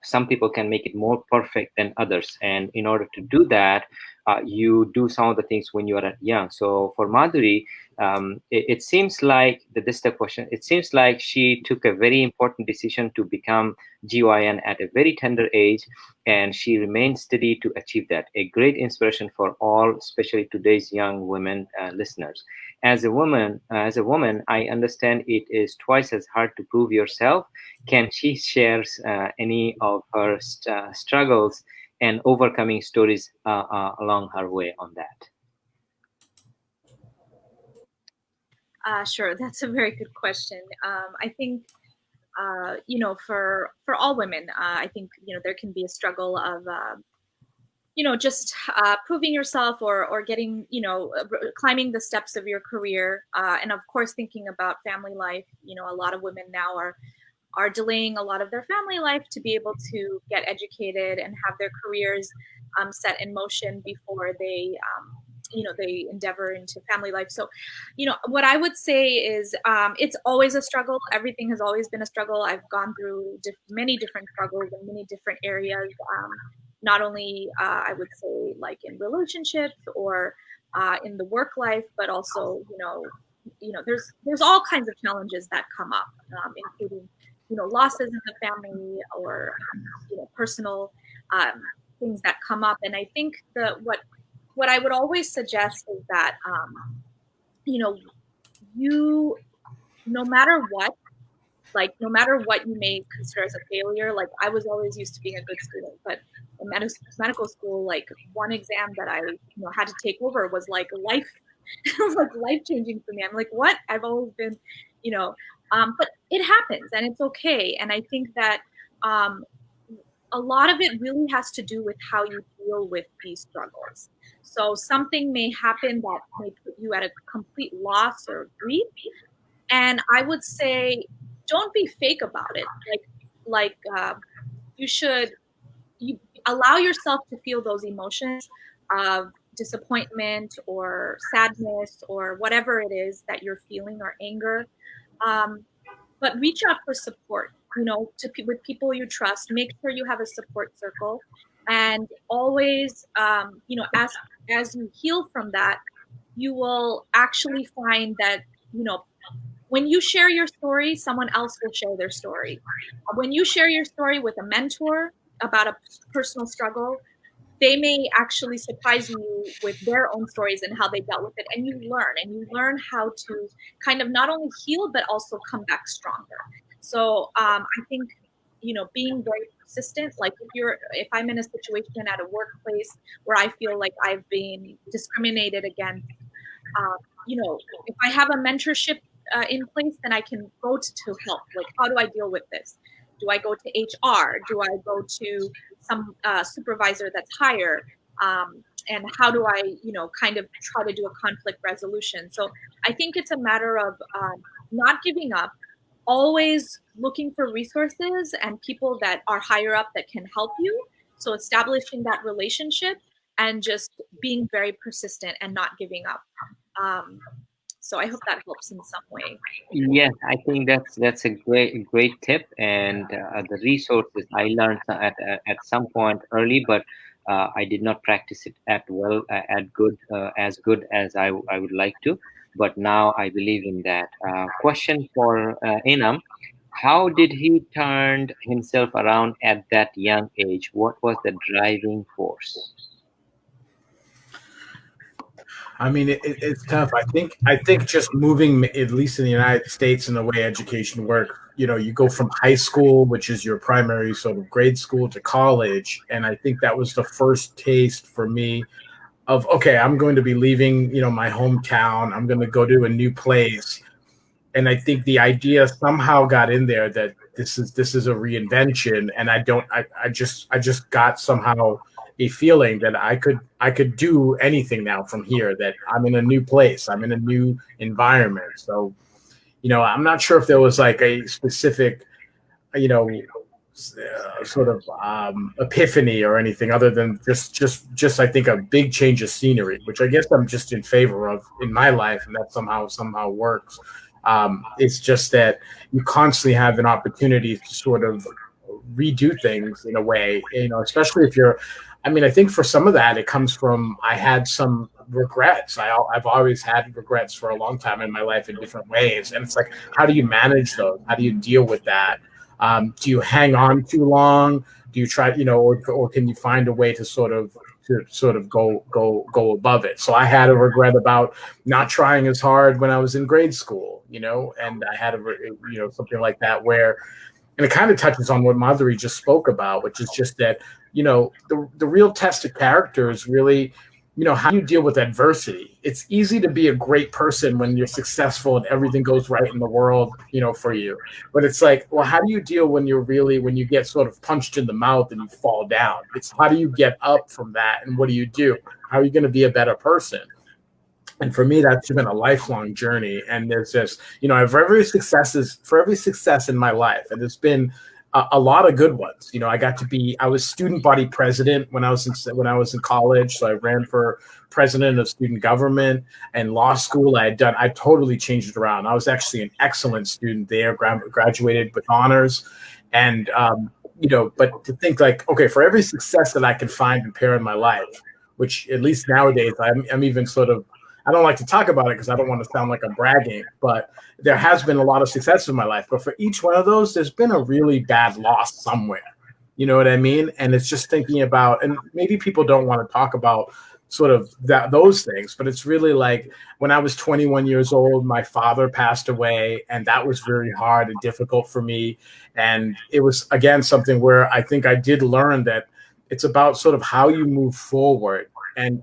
some people can make it more perfect than others. And in order to do that, you do some of the things when you are young. So for Madhuri, it seems like this is the question. It seems like she took a very important decision to become GYN at a very tender age, and she remained steady to achieve that. A great inspiration for all, especially today's young women listeners. As a woman, I understand it is twice as hard to prove yourself. Can she share any of her struggles and overcoming stories along her way on that? Sure, that's a very good question. I think, for all women, I think, there can be a struggle of, just proving yourself or getting, climbing the steps of your career. And of course, thinking about family life. A lot of women now are delaying a lot of their family life to be able to get educated and have their careers set in motion before they they endeavor into family life. So what I would say is it's always a struggle. Everything has always been a struggle. I've gone through many different struggles in many different areas, not only I would say like in relationships or in the work life, but also there's all kinds of challenges that come up, including losses in the family or personal things that come up. And I think what I would always suggest is that you, no matter what, no matter what you may consider as a failure, like I was always used to being a good student, but in medical school, like one exam that I had to take over was like life it was like life changing for me. I'm like, what? I've always been, but it happens and it's okay. And I think that a lot of it really has to do with how you deal with these struggles. So something may happen that may put you at a complete loss or grief. And I would say, don't be fake about it. You allow yourself to feel those emotions of disappointment or sadness or whatever it is that you're feeling, or anger. But reach out for support, with people you trust. Make sure you have a support circle, and always, as you heal from that, you will actually find that, when you share your story, someone else will share their story. When you share your story with a mentor about a personal struggle, they may actually surprise you with their own stories and how they dealt with it. And you learn how to kind of not only heal, but also come back stronger. So I think, being very persistent, like if I'm in a situation at a workplace where I feel like I've been discriminated against, if I have a mentorship in place, then I can go to help. Like, how do I deal with this? Do I go to HR? Do I go to some supervisor that's higher? And how do I, kind of try to do a conflict resolution? So I think it's a matter of not giving up, always looking for resources and people that are higher up that can help you. So establishing that relationship and just being very persistent and not giving up. So I hope that helps in some way. Yes, I think that's a great tip, and the resources I learned at some point early, but I did not practice it as good as I would like to. But now I believe in that. Question for Inam: how did he turn himself around at that young age? What was the driving force? I mean, it's tough. I think just moving, at least in the United States, in the way education works, you go from high school, which is your primary sort of grade school, to college, and I think that was the first taste for me of, okay, I'm going to be leaving, my hometown. I'm going to go to a new place, and I think the idea somehow got in there that this is a reinvention, and I just got somehow a feeling that I could do anything now from here, that I'm in a new place, I'm in a new environment. So, I'm not sure if there was like a specific, sort of epiphany or anything other than just I think a big change of scenery, which I guess I'm just in favor of in my life, and that somehow works. It's just that you constantly have an opportunity to sort of redo things in a way, especially if you're. I mean, I think for some of that, it comes from I had some regrets. I've always had regrets for a long time in my life in different ways, and it's like, how do you manage those? How do you deal with that? Do you hang on too long? Do you try, or can you find a way to sort of go above it? So I had a regret about not trying as hard when I was in grade school, and I had something like that where, and it kind of touches on what Madhuri just spoke about, which is just that, the real test of character is really, how you deal with adversity. It's easy to be a great person when you're successful and everything goes right in the world, for you. But it's like, well, how do you deal when when you get sort of punched in the mouth and you fall down? It's how do you get up from that, and what do you do? How are you going to be a better person? And for me, that's been a lifelong journey. And there's just, for every success in my life, and there's been a lot of good ones. I was student body president when I was in college. So I ran for president of student government, and law school. I totally changed it around. I was actually an excellent student there, graduated with honors. And, but to think like, okay, for every success that I can find and pair in my life, which at least nowadays I'm even sort of, I don't like to talk about it because I don't want to sound like I'm bragging, but there has been a lot of success in my life. But for each one of those, there's been a really bad loss somewhere. You know what I mean? And it's just thinking about, and maybe people don't want to talk about sort of those things, but it's really like when I was 21 years old, my father passed away, and that was very hard and difficult for me. And it was, again, something where I think I did learn that it's about sort of how you move forward. And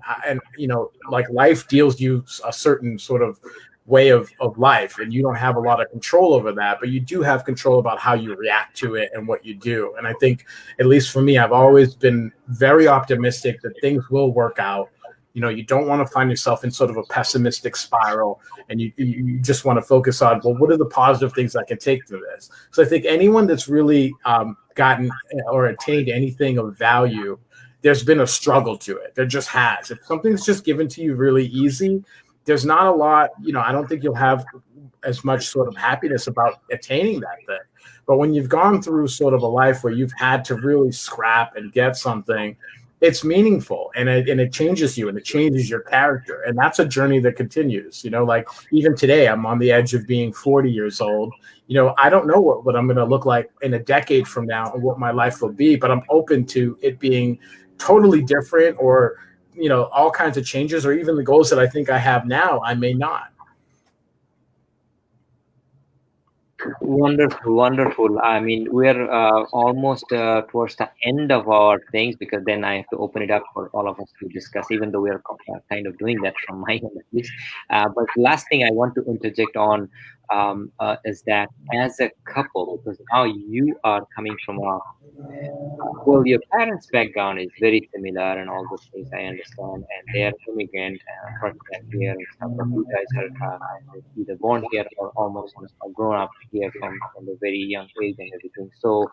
like life deals you a certain sort of way of life, and you don't have a lot of control over that, but you do have control about how you react to it and what you do. And I think, at least for me, I've always been very optimistic that things will work out. You don't want to find yourself in sort of a pessimistic spiral, and you just want to focus on, well, what are the positive things I can take from this? So I think anyone that's really gotten or attained anything of value, there's been a struggle to it. There just has. If something's just given to you really easy, there's not a lot, I don't think you'll have as much sort of happiness about attaining that thing. But when you've gone through sort of a life where you've had to really scrap and get something, it's meaningful, and it changes you, and it changes your character. And that's a journey that continues, like even today, I'm on the edge of being 40 years old. I don't know what I'm going to look like in a decade from now and what my life will be, but I'm open to it being totally different, or all kinds of changes, or even the goals that I think I have now, I may not. Wonderful. I mean, we're almost towards the end of our things, because then I have to open it up for all of us to discuss, even though we are kind of doing that from my end at least. But the last thing I want to interject on is that as a couple, because now you are coming from well, your parents' background is very similar and all those things, I understand, and they are immigrant, first time here and stuff. But you guys are either born here or almost grown up here from a very young age and everything. So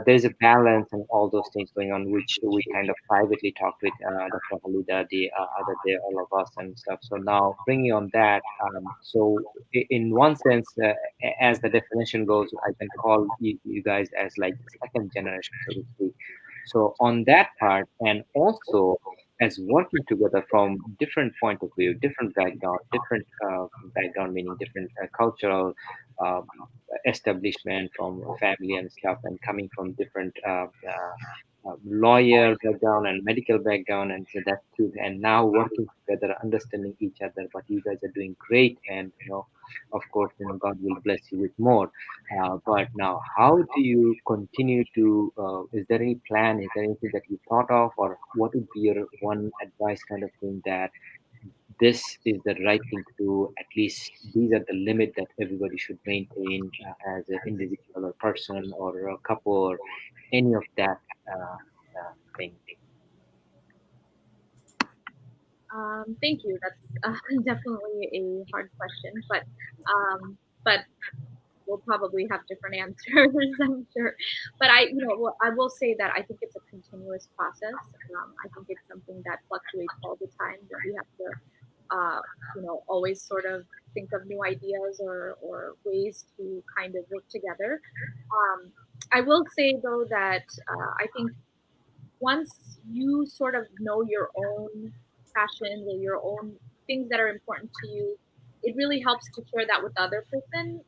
there's a balance and all those things going on, which we kind of privately talked with Dr. Halida the other day, all of us and stuff. So now bringing on that, so in one sense, as the definition goes, I can call you guys as like the second generation, so to speak. So on that part, and also as working together from different point of view, different background meaning different cultural um, establishment from family and stuff, and coming from different lawyer background and medical background, and so that too, and now working together, understanding each other. But you guys are doing great, and of course, God will bless you with more. But now, how do you continue to? Is there any plan? Is there anything that you thought of, or what would be your one advice kind of thing that this is the right thing to do? At least these are the limit that everybody should maintain as an individual or person or a couple or any of that thing. Thank you. That's definitely a hard question, but we'll probably have different answers, I'm sure. But I will say that I think it's a continuous process. I think it's something that fluctuates all the time. That we have to, always sort of think of new ideas or ways to kind of work together. I will say though that I think once you sort of know your own passions or your own things that are important to you, it really helps to share that with the other person,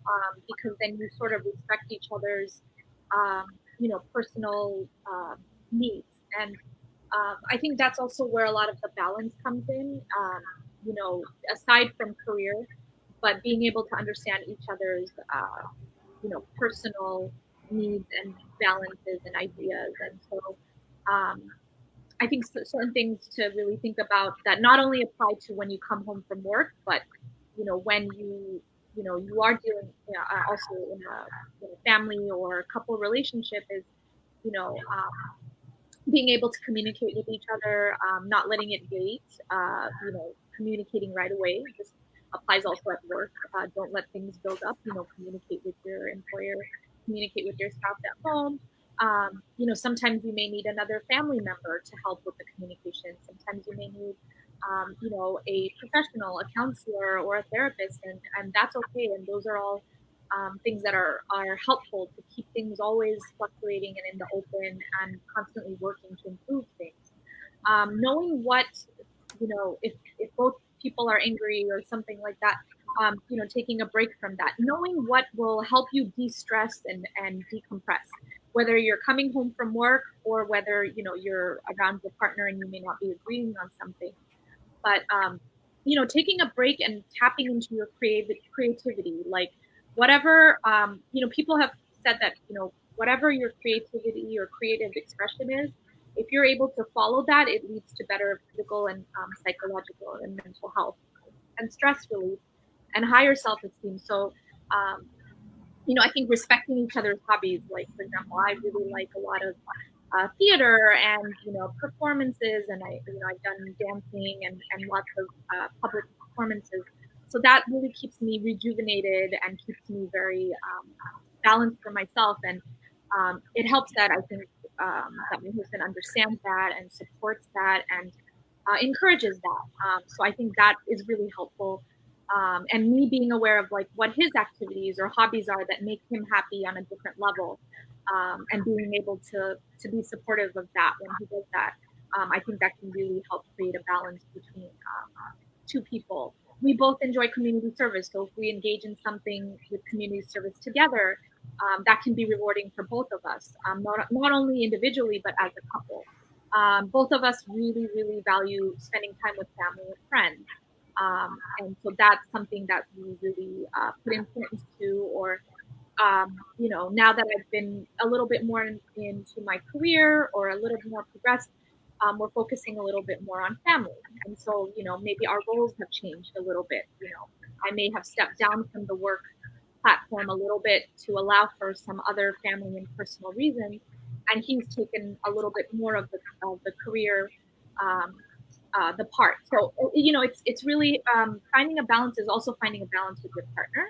because then you sort of respect each other's, personal needs. And I think that's also where a lot of the balance comes in, aside from career, but being able to understand each other's, personal needs and balances and ideas. And so, um, I think certain things to really think about that not only apply to when you come home from work, but when you are dealing also in a family or couple relationship is being able to communicate with each other, not letting it wait, communicating right away. This applies also at work. Don't let things build up. Communicate with your employer, communicate with your spouse at home. Sometimes you may need another family member to help with the communication. Sometimes you may need, a professional, a counselor, or a therapist, and that's okay. And those are all things that are helpful to keep things always fluctuating and in the open and constantly working to improve things. Knowing what, if both people are angry or something like that, taking a break from that, knowing what will help you de-stress and decompress, whether you're coming home from work or whether, you're around your partner and you may not be agreeing on something. But, taking a break and tapping into your creativity, like whatever, people have said that, whatever your creativity or creative expression is, if you're able to follow that, it leads to better physical and psychological and mental health and stress relief and higher self-esteem. So, I think respecting each other's hobbies, like for example, I really like a lot of theater and performances, and I've done dancing and lots of public performances. So that really keeps me rejuvenated and keeps me very balanced for myself, and it helps that I think that my husband understands that and supports that and encourages that. So I think that is really helpful. And me being aware of like what his activities or hobbies are that make him happy on a different level, and being able to be supportive of that when he does that, I think that can really help create a balance between two people. We both enjoy community service, so if we engage in something with community service together, that can be rewarding for both of us, not only individually but as a couple. Both of us really, really value spending time with family and friends. And so that's something that we really put importance to, or now that I've been a little bit more into my career or a little more progressed, we're focusing a little bit more on family. And so, maybe our roles have changed a little bit. I may have stepped down from the work platform a little bit to allow for some other family and personal reasons. And he's taken a little bit more of the career, the part. So, it's really finding a balance is also finding a balance with your partner,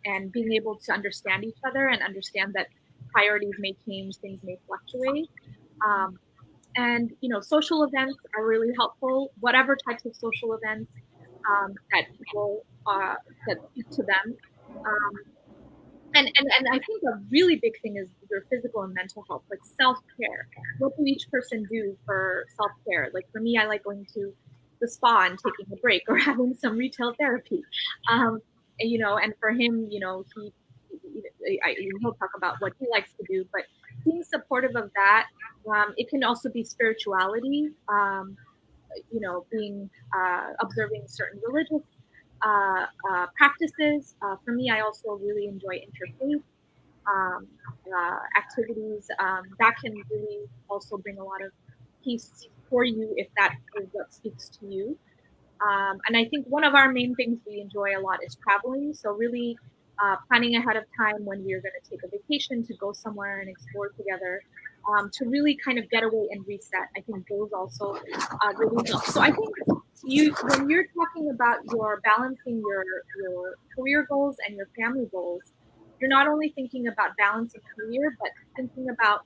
and being able to understand each other and understand that priorities may change, things may fluctuate. And, social events are really helpful, whatever types of social events that people, that speak to them. And I think a really big thing is your physical and mental health, like self-care. What do each person do for self-care? Like for me, I like going to the spa and taking a break or having some retail therapy. And for him, he'll talk about what he likes to do, but being supportive of that. It can also be spirituality, being observing certain religious practices. For me, I also really enjoy interfaith activities. That can really also bring a lot of peace for you if that is what speaks to you. And I think one of our main things we enjoy a lot is traveling. So really planning ahead of time when we are going to take a vacation to go somewhere and explore together, to really kind of get away and reset. I think those also really help. So I think when you're talking about your balancing your career goals and your family goals, you're not only thinking about balancing career, but thinking about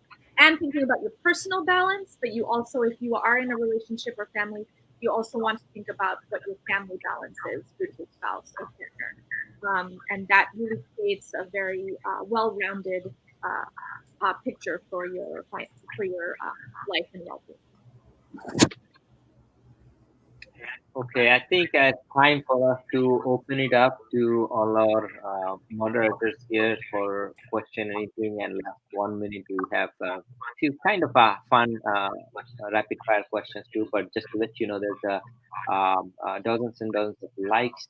your personal balance. But you also, if you are in a relationship or family, you also want to think about what your family balance is with your spouse or partner. And that really creates a very well-rounded picture for your life and well-being. Okay, I think it's time for us to open it up to all our moderators here for question anything, and last 1 minute we have a few kind of fun rapid fire questions too. But just to let you know, there's dozens and dozens of likes,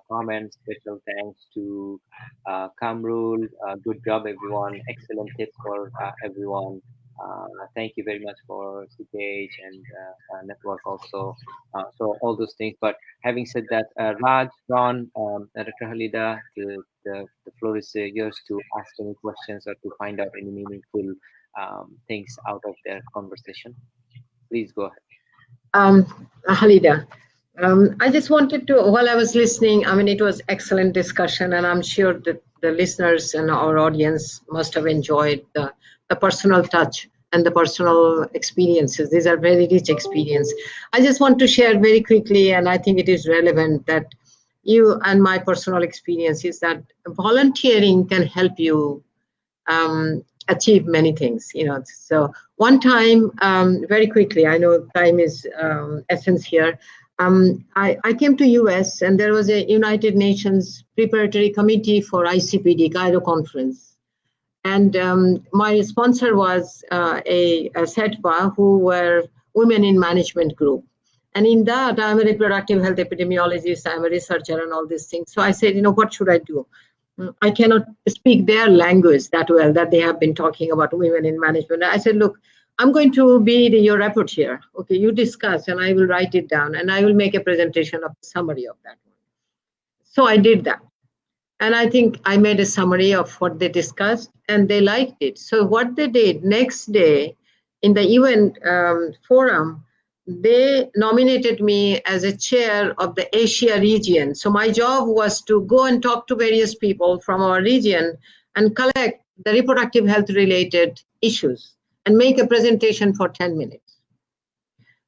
comments. Special thanks to Kamrul. Good job, everyone. Excellent tips for everyone. Thank you very much for Sitesh and network also. So all those things. But having said that, Raj, Ron, Dr. Halida, the floor is yours to ask any questions or to find out any meaningful things out of their conversation. Please go ahead. Halida, I just wanted to, while I was listening, it was excellent discussion, and I'm sure that the listeners and our audience must have enjoyed the personal touch and the personal experiences. These are very rich experiences. I just want to share very quickly, and I think it is relevant, that you and my personal experience is that volunteering can help you achieve many things. So one time, very quickly, I know time is essence here. I came to US, and there was a United Nations Preparatory Committee for ICPD Cairo conference. And my sponsor was a SETPA, who were Women in Management Group. And in that, I'm a reproductive health epidemiologist, I'm a researcher and all these things. So I said, what should I do? I cannot speak their language that well, that they have been talking about women in management. I said, look, I'm going to be your rapporteur. Okay, you discuss, and I will write it down, and I will make a presentation of the summary of that one. So I did that. And I think I made a summary of what they discussed, and they liked it. So what they did, next day in the UN forum, they nominated me as a chair of the Asia region. So my job was to go and talk to various people from our region and collect the reproductive health related issues and make a presentation for 10 minutes.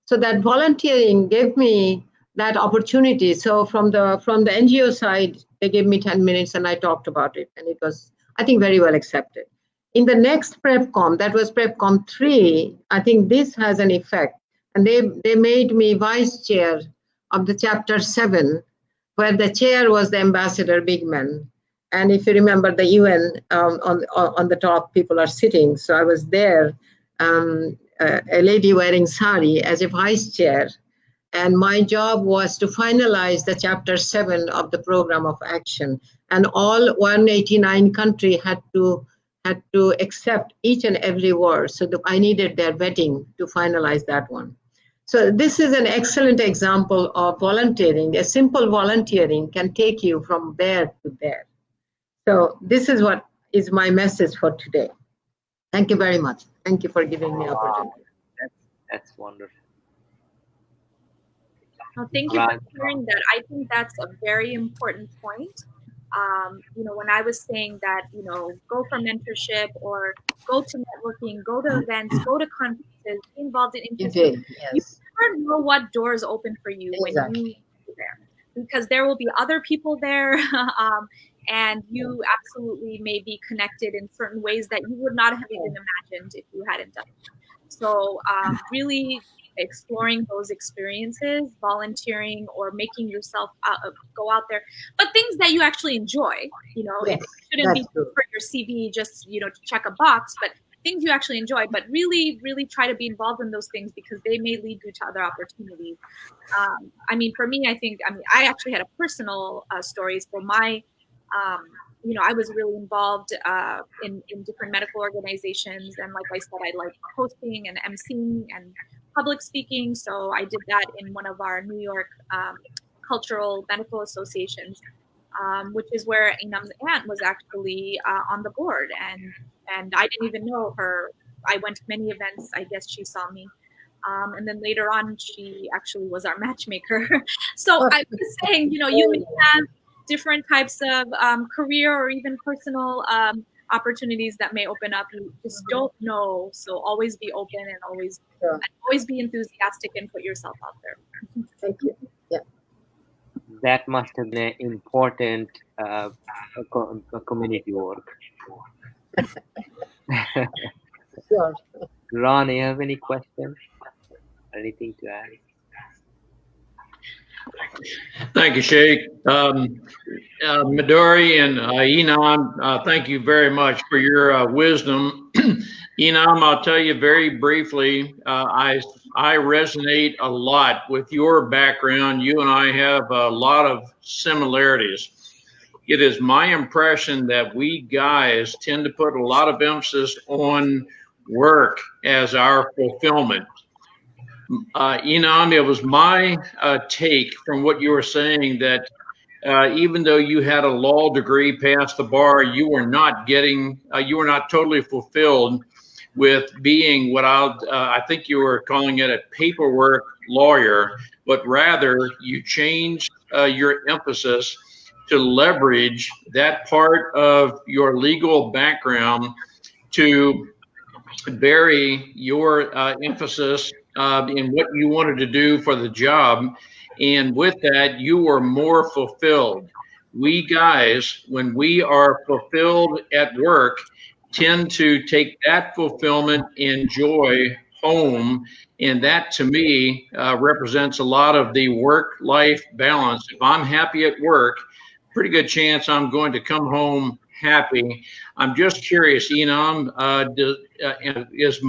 So that volunteering gave me that opportunity. So from the NGO side, they gave me 10 minutes and I talked about it, and it was, I think, very well accepted. In the next PrepCom, that was PrepCom 3, I think this has an effect. And they made me vice chair of the chapter 7, where the chair was the ambassador Bigman. And if you remember, the UN on the top, people are sitting. So I was there, a lady wearing sari as a vice chair. And my job was to finalize the chapter 7 of the program of action. And all 189 countries had to accept each and every word. So I needed their vetting to finalize that one. So this is an excellent example of volunteering. A simple volunteering can take you from there to there. So this is what is my message for today. Thank you very much. Thank you for giving me the opportunity. That's wonderful. Well, thank you for sharing that. I think that's a very important point. When I was saying that, go for mentorship or go to networking, go to events, go to conferences, be involved in You interesting, did, you yes. never know what doors open for you when Exactly. you go there, because there will be other people there. And you absolutely may be connected in certain ways that you would not have even imagined if you hadn't done it. So really exploring those experiences, volunteering or making yourself go out there, but things that you actually enjoy. It Yes, shouldn't be that's true. for your CV just to check a box, but things you actually enjoy. But really, really try to be involved in those things because they may lead you to other opportunities. For me, I actually had a personal stories for my, I was really involved in different medical organizations. And like I said, I like hosting and emceeing and public speaking. So I did that in one of our New York cultural medical associations, which is where Inam's aunt was actually on the board. And I didn't even know her. I went to many events. I guess she saw me. And then later on, she actually was our matchmaker. So I was saying, you may have different types of career or even personal opportunities that may open up. You just don't know. So always be open and always be enthusiastic and put yourself out there. Thank you. Yeah. That must have been an important community work. Sure. Ron, you have any questions? Anything to add? Thank you, Sheikh. Midori and Enam, thank you very much for your wisdom. Enam, I'll tell you very briefly, I resonate a lot with your background. You and I have a lot of similarities. It is my impression that we guys tend to put a lot of emphasis on work as our fulfillment. Enam, it was my take from what you were saying that even though you had a law degree past the bar, you were not totally fulfilled with being what I think you were calling it a paperwork lawyer, but rather you changed your emphasis to leverage that part of your legal background to vary your emphasis in what you wanted to do for the job. And with that, you were more fulfilled. We guys, when we are fulfilled at work, tend to take that fulfillment and joy home. And that to me represents a lot of the work life balance. If I'm happy at work, pretty good chance I'm going to come home happy. I'm just curious, Enam, is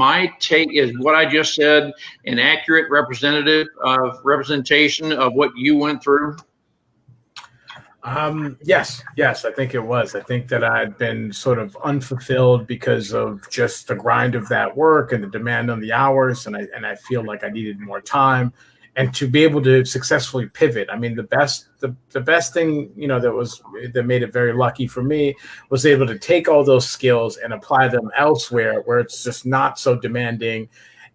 what I just said an accurate representation of what you went through? Yes, I think it was. I think that I'd been sort of unfulfilled because of just the grind of that work and the demand on the hours, and I feel like I needed more time, and to be able to successfully pivot. I mean, the best thing that made it very lucky for me was able to take all those skills and apply them elsewhere where it's just not so demanding,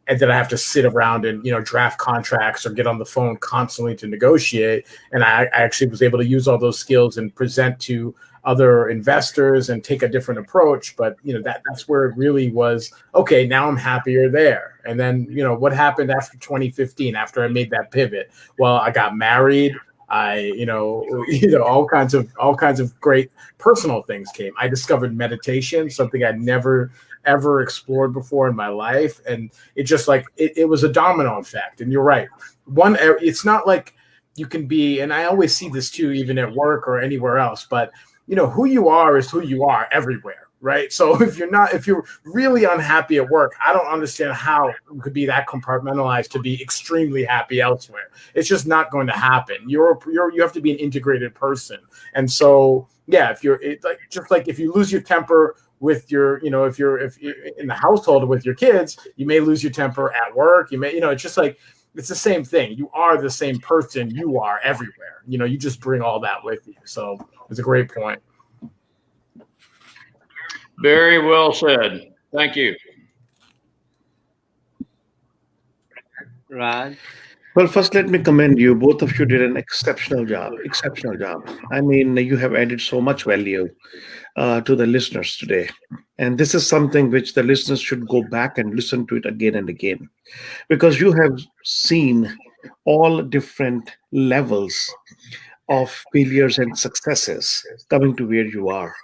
and that I have to sit around and draft contracts or get on the phone constantly to negotiate. And I actually was able to use all those skills and present to other investors and take a different approach. But that's where it really was. Okay, now I'm happier there. And then what happened after 2015 after I made that pivot? Well, I got married. All kinds of great personal things came. I discovered meditation, something I'd never ever explored before in my life, and it just it was a domino effect. And you're right, it's not like you can be, and I always see this too, even at work or anywhere else, but who you are is who you are everywhere, right? So if you're really unhappy at work, I don't understand how you could be that compartmentalized to be extremely happy elsewhere. It's just not going to happen. You have to be an integrated person. And so yeah, if you lose your temper with your, if you're in the household with your kids, you may lose your temper at work. You may, it's just it's the same thing. You are the same person you are everywhere. You just bring all that with you. So it's a great point. Very well said. Thank you. Raj? Well, first, let me commend you. Both of you did an exceptional job. Exceptional job. I mean, you have added so much value to the listeners today. And this is something which the listeners should go back and listen to it again and again, because you have seen all different levels of failures and successes coming to where you are.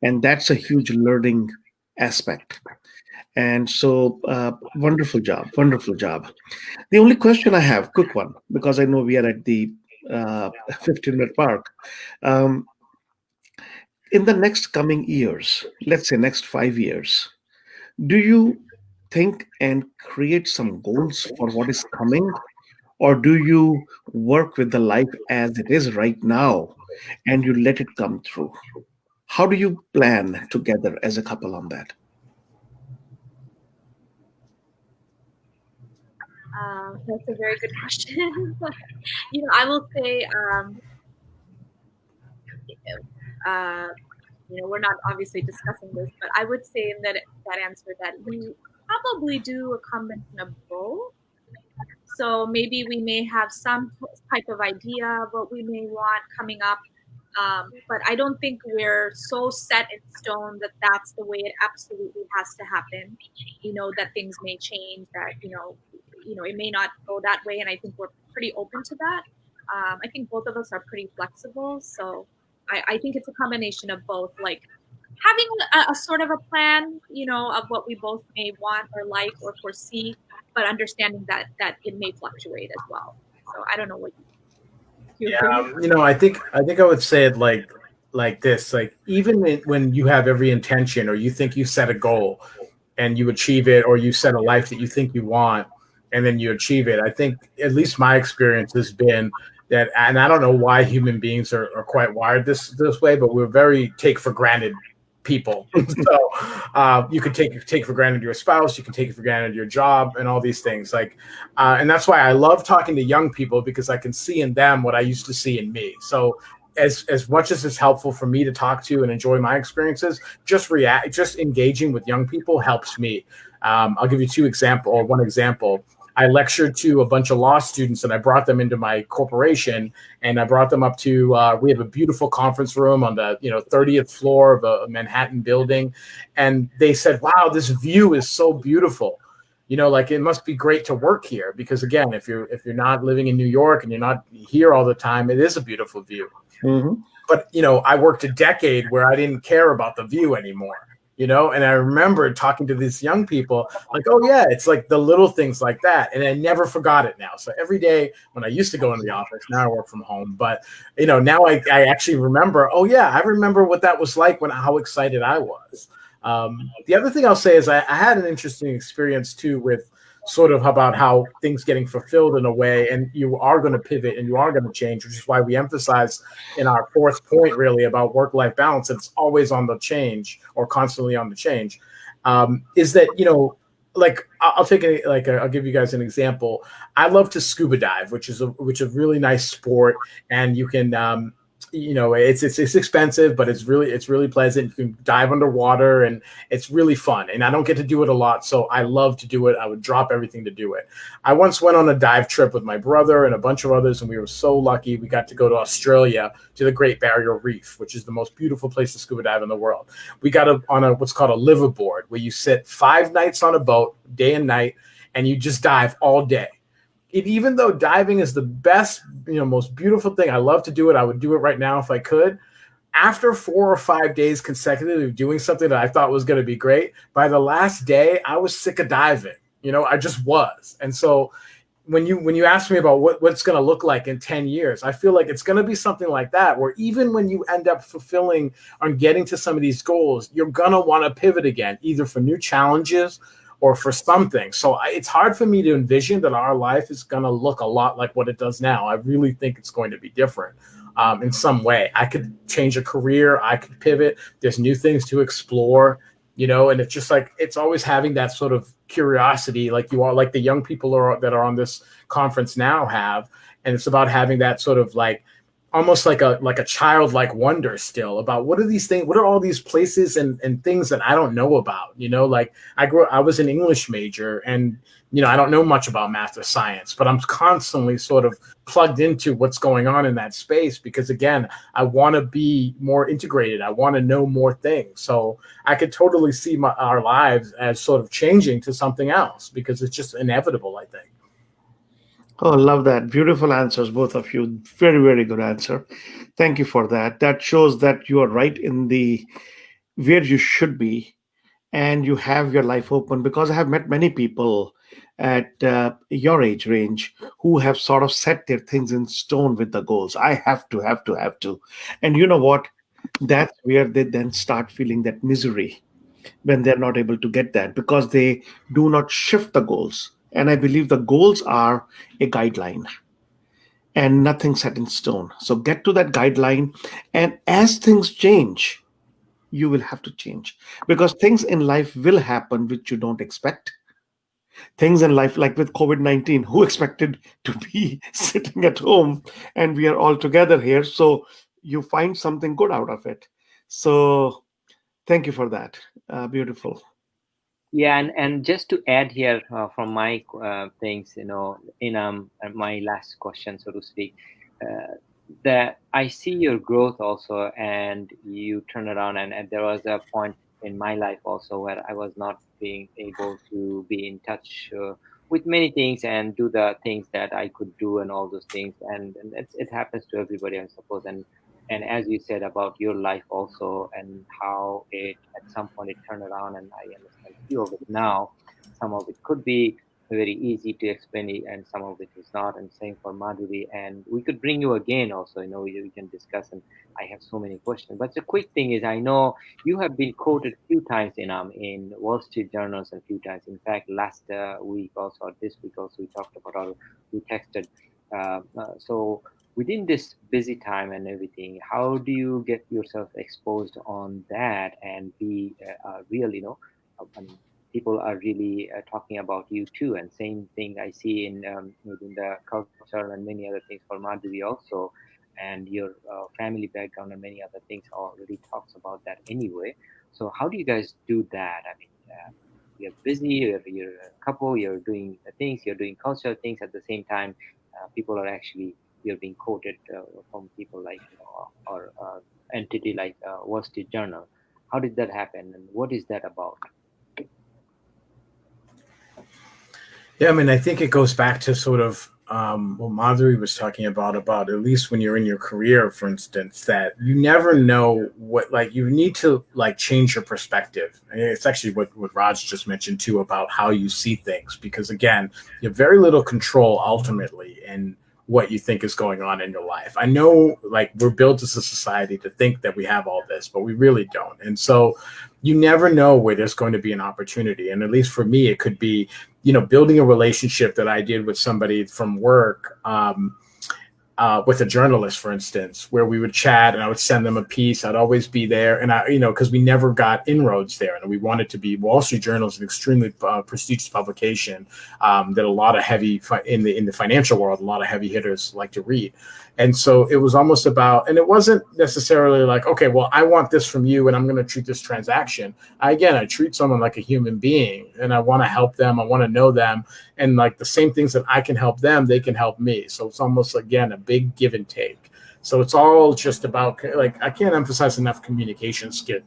And that's a huge learning aspect. And so, wonderful job, wonderful job. The only question I have, quick one, because I know we are at the 15-minute mark. Um, in the next coming years, let's say next 5 years, do you think and create some goals for what is coming? Or do you work with the life as it is right now and you let it come through? How do you plan together as a couple on that? That's a very good question. I will say, uh, we're not obviously discussing this, but I would say in that answer that we probably do a combination of both. So maybe we may have some type of idea of what we may want coming up, but I don't think we're so set in stone that that's the way it absolutely has to happen. That things may change, that it may not go that way, and I think we're pretty open to that. I think both of us are pretty flexible, so I think it's a combination of both, like having a sort of a plan, of what we both may want or like or foresee, but understanding that it may fluctuate as well. So I don't know what you Yeah, agree. I think I would say it like this. Like even when you have every intention, or you think you set a goal and you achieve it, or you set a life that you think you want and then you achieve it. I think at least my experience has been that, and I don't know why human beings are quite wired this way, but we're very take for granted people. So you could take for granted your spouse, you can take for granted your job, and all these things. And that's why I love talking to young people, because I can see in them what I used to see in me. So as much as it's helpful for me to talk to and enjoy my experiences, just engaging with young people helps me. I'll give you one example. I lectured to a bunch of law students, and I brought them into my corporation, and I brought them up to. We have a beautiful conference room on the 30th floor of a Manhattan building, and they said, "Wow, this view is so beautiful." Like it must be great to work here, because again, if you're not living in New York and you're not here all the time, it is a beautiful view. Mm-hmm. But I worked a decade where I didn't care about the view anymore. And I remember talking to these young people like, oh yeah, it's like the little things like that. And I never forgot it now. So every day when I used to go into the office, now I work from home, but now I actually remember, oh yeah, I remember what that was like, how excited I was. The other thing I'll say is I had an interesting experience too with sort of about how things getting fulfilled in a way, and you are going to pivot and you are going to change, which is why we emphasize in our fourth point really about work-life balance. It's always on the change, or constantly on the change. Is that, like I'll I'll give you guys an example. I love to scuba dive, which is a really nice sport, and you can it's expensive, but it's really pleasant. You can dive underwater, and it's really fun. And I don't get to do it a lot, so I love to do it. I would drop everything to do it. I once went on a dive trip with my brother and a bunch of others, and we were so lucky. We got to go to Australia, to the Great Barrier Reef, which is the most beautiful place to scuba dive in the world. We got on what's called a liveaboard, where you sit 5 nights on a boat, day and night, and you just dive all day. Even though diving is the best, most beautiful thing, I love to do it. I would do it right now if I could. After 4 or 5 days consecutively of doing something that I thought was going to be great, by the last day, I was sick of diving. I just was. And so when you ask me about what's going to look like in 10 years, I feel like it's going to be something like that, where even when you end up fulfilling on getting to some of these goals, you're going to want to pivot again, either for new challenges or for something. So it's hard for me to envision that our life is going to look a lot like what it does now. I really think it's going to be different in some way. I could change a career. I could pivot. There's new things to explore, and it's just like, it's always having that sort of curiosity, like you are, like the young people that are on this conference now have. And it's about having that sort of like almost like a childlike wonder still about what are these things, what are all these places and things that I don't know about, like I was an English major, and I don't know much about math or science, but I'm constantly sort of plugged into what's going on in that space, because again, I want to be more integrated. I want to know more things. So I could totally see our lives as sort of changing to something else, because it's just inevitable, I think. Oh, love that. Beautiful answers, both of you. Very, very good answer. Thank you for that. That shows that you are right in the where you should be, and you have your life open, because I have met many people at your age range who have sort of set their things in stone with the goals. I have to. And you know what? That's where they then start feeling that misery when they're not able to get that, because they do not shift the goals. And I believe the goals are a guideline and nothing set in stone. So get to that guideline. And as things change, you will have to change, because things in life will happen which you don't expect. Things in life, like with COVID-19, who expected to be sitting at home, and we are all together here? So you find something good out of it. So thank you for that. Beautiful. Yeah, and just to add here from my things, in my last question, so to speak, that I see your growth also, and you turn around, and there was a point in my life also where I was not being able to be in touch with many things and do the things that I could do and all those things, and it happens to everybody, I suppose, and as you said about your life also, and how it at some point it turned around, and I understand few of it now. Some of it could be very easy to explain it, and some of it is not. And same for Madhuri. And we could bring you again also. We can discuss. And I have so many questions. But the quick thing is, I know you have been quoted a few times in Wall Street journals a few times. In fact, last week also, or this week also, we talked about, or we texted. So within this busy time and everything, how do you get yourself exposed on that and be real, I mean, people are really talking about you too. And same thing I see within the culture and many other things for Madhuri also, and your family background and many other things already talks about that anyway. So how do you guys do that? I mean, you're busy, you're a couple, you're doing things, you're doing cultural things at the same time. People are actually, you're being quoted from people like, or entity like Wall Street Journal. How did that happen, and what is that about? Yeah, I mean, I think it goes back to sort of what Madhuri was talking about at least when you're in your career, for instance, that you never know what, like, you need to like change your perspective. And it's actually what Raj just mentioned too, about how you see things, because again, you have very little control ultimately in what you think is going on in your life. I know, like, we're built as a society to think that we have all this, but we really don't. And so you never know where there's going to be an opportunity. And at least for me, it could be, building a relationship that I did with somebody from work, with a journalist, for instance, where we would chat and I would send them a piece. I'd always be there. And because we never got inroads there, and we wanted to be, Wall Street Journal is an extremely prestigious publication that a lot of in the financial world, a lot of heavy hitters like to read. And so it was almost about, and it wasn't necessarily like, okay, well, I want this from you and I'm going to treat this transaction. I treat someone like a human being, and I want to help them. I want to know them. And like the same things that I can help them, they can help me. So it's almost, again, a big give and take. So it's all just about, like, I can't emphasize enough communication skills,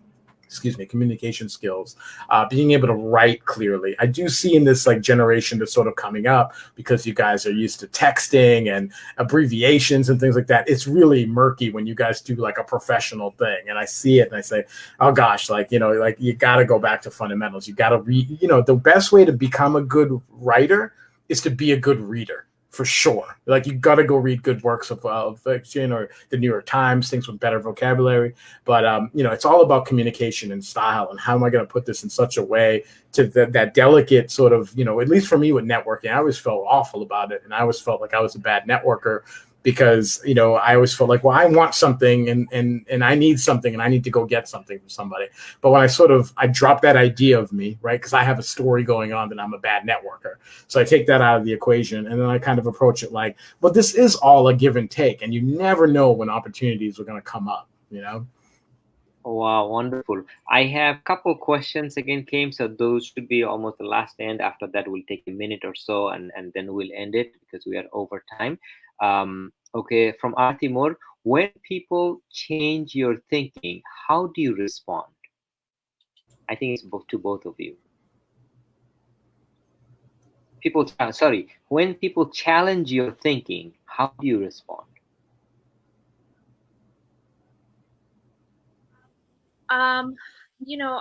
being able to write clearly. I do see in this like generation that's sort of coming up, because you guys are used to texting and abbreviations and things like that. It's really murky when you guys do like a professional thing. And I see it and I say, oh gosh, like you got to go back to fundamentals. You got to read, the best way to become a good writer is to be a good reader. For sure. Like, you got to go read good works of fiction or the New York Times, things with better vocabulary. But, it's all about communication and style, and how am I going to put this in such a way to that delicate sort of, at least for me with networking, I always felt awful about it. And I always felt like I was a bad networker, because, I always felt like, well, I want something and I need something and I need to go get something from somebody. But when I drop that idea of me, right? Because I have a story going on that I'm a bad networker. So I take that out of the equation, and then I kind of approach it like, well, this is all a give and take, and you never know when opportunities are going to come up, Wow, wonderful. I have a couple questions again came, so those should be almost the last end. After that, we'll take a minute or so, and then we'll end it because we are over time. Okay, from Timur, when people change your thinking, how do you respond? I think it's to both of you. When people challenge your thinking, how do you respond?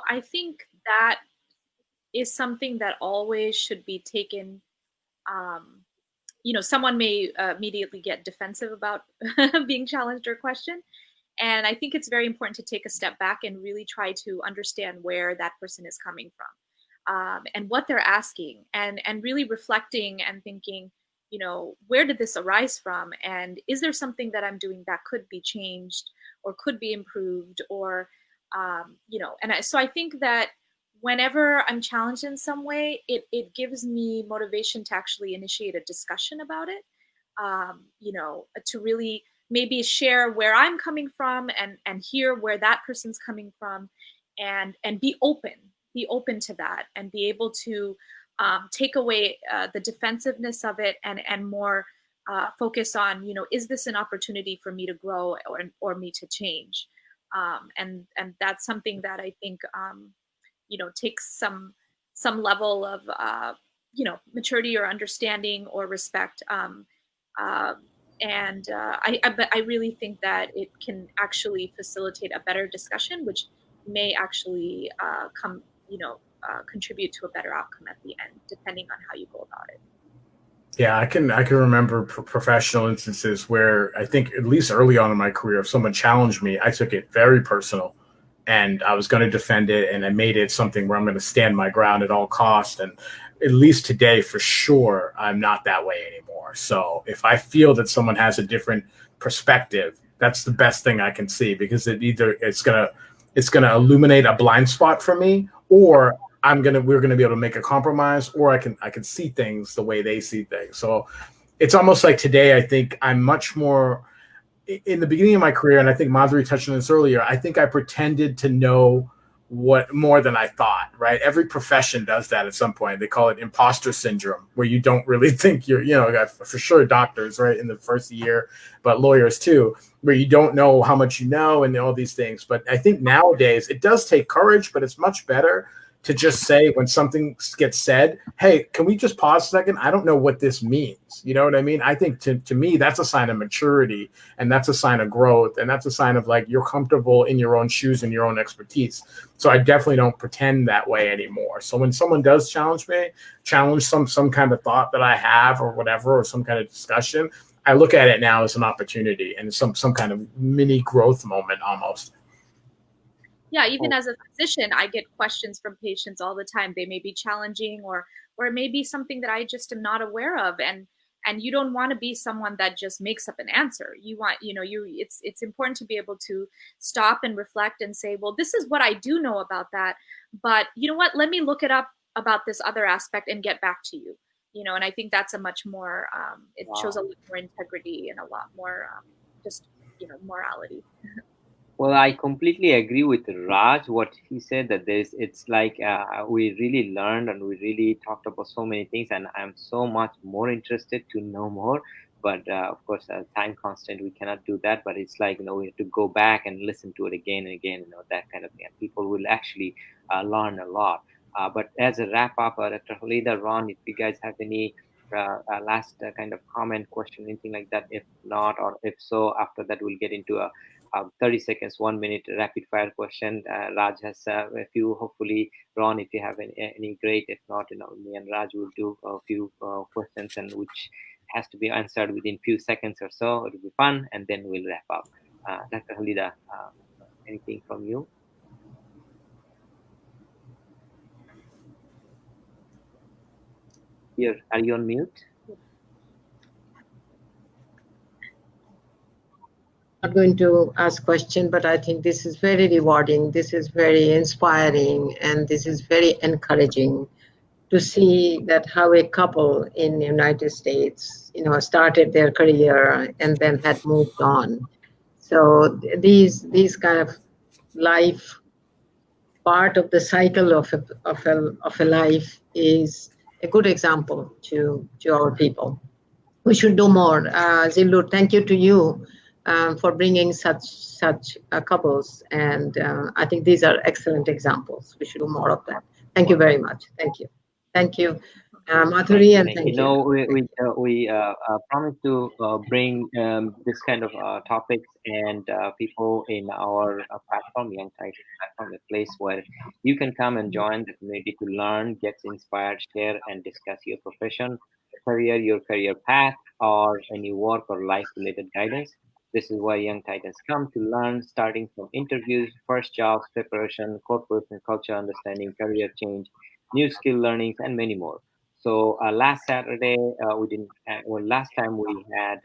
I think that is something that always should be taken. Someone may immediately get defensive about being challenged or questioned. And I think it's very important to take a step back and really try to understand where that person is coming from, and what they're asking, and really reflecting and thinking, where did this arise from? And is there something that I'm doing that could be changed or could be improved? Or, so I think that whenever I'm challenged in some way, it gives me motivation to actually initiate a discussion about it, to really maybe share where I'm coming from and hear where that person's coming from, and be open to that, and be able to take away the defensiveness of it, and more focus on, is this an opportunity for me to grow, or me to change? And that's something that I think takes some level of maturity or understanding or respect. But I really think that it can actually facilitate a better discussion, which may actually contribute to a better outcome at the end, depending on how you go about it. Yeah, I can remember professional instances where I think, at least early on in my career, if someone challenged me, I took it very personal, and I was going to defend it, and I made it something where I'm going to stand my ground at all costs. And at least today, for sure, I'm not that way anymore. So if I feel that someone has a different perspective, that's the best thing I can see, because it's gonna illuminate a blind spot for me, or we're gonna be able to make a compromise, or I can see things the way they see things. So it's almost like today, I think I'm much more in the beginning of my career, and I think Madhuri touched on this earlier. I think I pretended to know what more than I thought, right? Every profession does that at some point. They call it imposter syndrome, where you don't really think for sure doctors, right, in the first year, but lawyers too, where you don't know how much you know and all these things. But I think nowadays it does take courage, but it's much better to just say, when something gets said, hey, can we just pause a second? I don't know what this means. You know what I mean? I think to me, that's a sign of maturity, and that's a sign of growth, and that's a sign of like you're comfortable in your own shoes and your own expertise. So I definitely don't pretend that way anymore. So when someone does challenge some kind of thought that I have or whatever, or some kind of discussion, I look at it now as an opportunity and some kind of mini growth moment almost. Yeah, even as a physician, I get questions from patients all the time. They may be challenging, or it may be something that I just am not aware of. And you don't want to be someone that just makes up an answer. You want, it's important to be able to stop and reflect and say, well, this is what I do know about that, but you know what, let me look it up about this other aspect and get back to you. And I think that's a much more, it shows a lot more integrity and a lot more just, morality. Well, I completely agree with Raj, what he said, that it's like we really learned and we really talked about so many things, and I'm so much more interested to know more. But of course, time constant, we cannot do that. But it's like, we have to go back and listen to it again and again, that kind of thing. And people will actually learn a lot. But as a wrap up, Dr. Halida, Ron, if you guys have any last kind of comment, question, anything like that, if not, or if so, after that, we'll get into a 30 seconds, 1 minute rapid fire question. Raj has a few, hopefully. Ron, if you have any great. If not, me and Raj will do a few questions, and which has to be answered within few seconds or so. It'll be fun, and then we'll wrap up. Dr. Halida, anything from you? Here, are you on mute? not going to ask question, but I think this is very rewarding. This is very inspiring, and this is very encouraging to see that how a couple in the United States, started their career and then had moved on. So these kind of life part of the cycle of a life is a good example to our people. We should do more. Zillu, thank you to you for bringing such couples, and I think these are excellent examples. We should do more of that. Thank you very much. Thank you, Madhuri, and thank you. We promise to bring this kind of topics and people in our platform, Young Titans platform, a place where you can come and join the community to learn, get inspired, share, and discuss your profession, career, your career path, or any work or life-related guidance. This is why Young Titans come to learn, starting from interviews, first jobs, preparation, corporate and culture understanding, career change, new skill learnings, and many more. So last Saturday, we didn't. Last time we had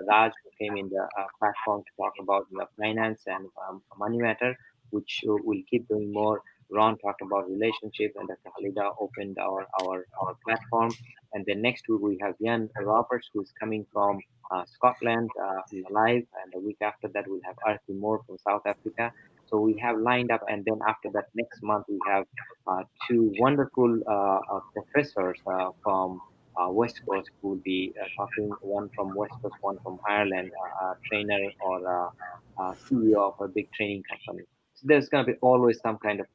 Raj who came in the platform to talk about finance and money matter, which we'll keep doing more. Ron talked about relationship, and Dr. Halida opened our platform. And then next week we have Jan Roberts, who is coming from Scotland live, and the week after that we'll have Arti Moore from South Africa. So we have lined up, and then after that, next month we have two wonderful professors from West Coast who will be talking. One from West Coast, one from Ireland, a trainer or CEO of a big training company. So there's going to be always some kind of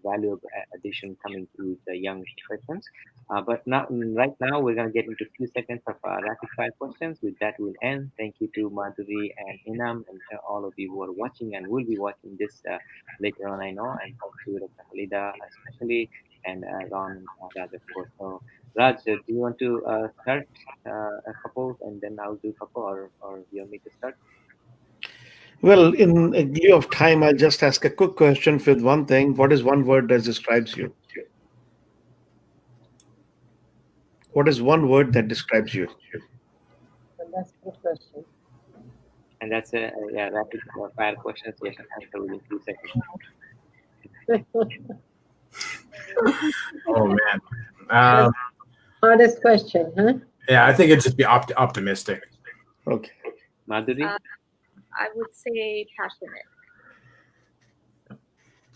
value addition coming to the young professions. But now, right now, we're going to get into a few seconds of rapid fire questions. With that, we'll end. Thank you to Madhuri and Inam and all of you who are watching and will be watching this later on, I know. And thank you, Dr. Halida, especially, and Ron and Raj, of course. So, Raj, do you want to start a couple and then I'll do a couple, or you want me to start? Well, in lieu of time, I'll just ask a quick question with one thing. What is one word that describes you? What is one word that describes you? That's a good question. And that's a rapid fire questions. You can answer within 2 seconds. Oh man, Hardest question, huh? yeah, I think it'd just be optimistic. Okay, Madhuri? I would say passionate.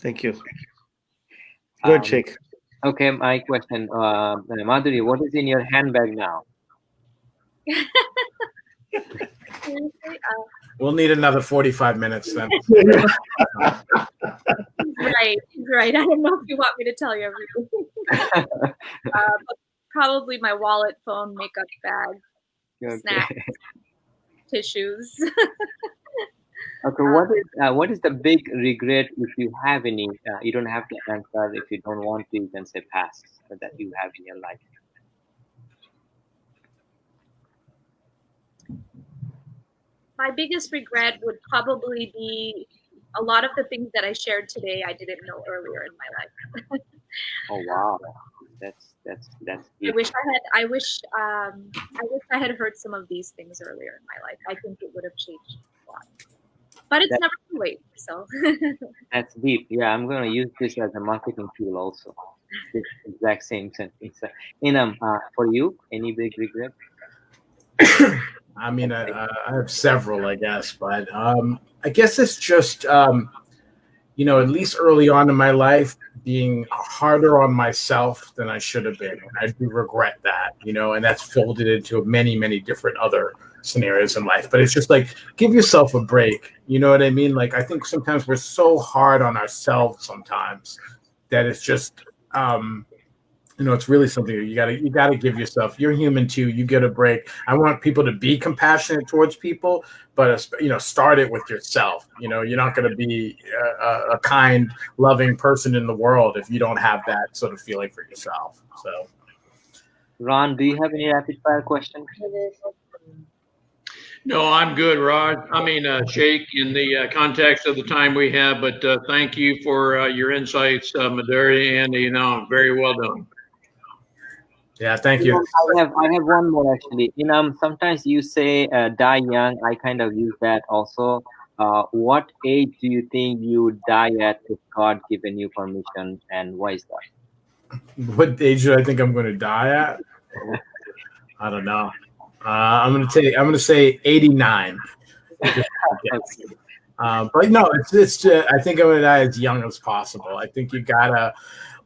thank you. Good, Sheikh. Okay, my question, Madhuri, what is in your handbag now? We'll need another 45 minutes then. Right. I don't know if you want me to tell you everything. But probably my wallet, phone, makeup bag, snacks, tissues. Okay, what is the big regret, if you have any? You don't have to answer. If you don't want to, you can say pass, that you have in your life. My biggest regret would probably be a lot of the things that I shared today I didn't know earlier in my life. Oh wow, that's deep. I wish I had heard some of these things earlier in my life. I think it would have changed a lot. But it's never too late. So that's deep. Yeah, I'm gonna use this as a marketing tool also. This exact same sentence. Inam, for you, any big regret? I mean, I have several, I guess, but I guess it's just, at least early on in my life, being harder on myself than I should have been. I do regret that, and that's folded into many, many different other scenarios in life. But it's just like, give yourself a break. You know what I mean? Like, I think sometimes we're so hard on ourselves sometimes that it's just, it's really something you gotta give yourself. You're human too. You get a break. I want people to be compassionate towards people, but start it with yourself. You're not going to be a kind, loving person in the world if you don't have that sort of feeling for yourself. So, Ron, do you have any rapid fire questions? No, I'm good, Rod. I mean, Sheikh, in the context of the time we have, but thank you for your insights, Madhuri, and very well done. Yeah, thank you. I have one more actually. Sometimes you say die young. I kind of use that also. What age do you think you would die at if God given you permission, and why is that? What age do I think I'm going to die at? I don't know. I'm going to say 89. But no, it's I think I'm going to die as young as possible. I think you gotta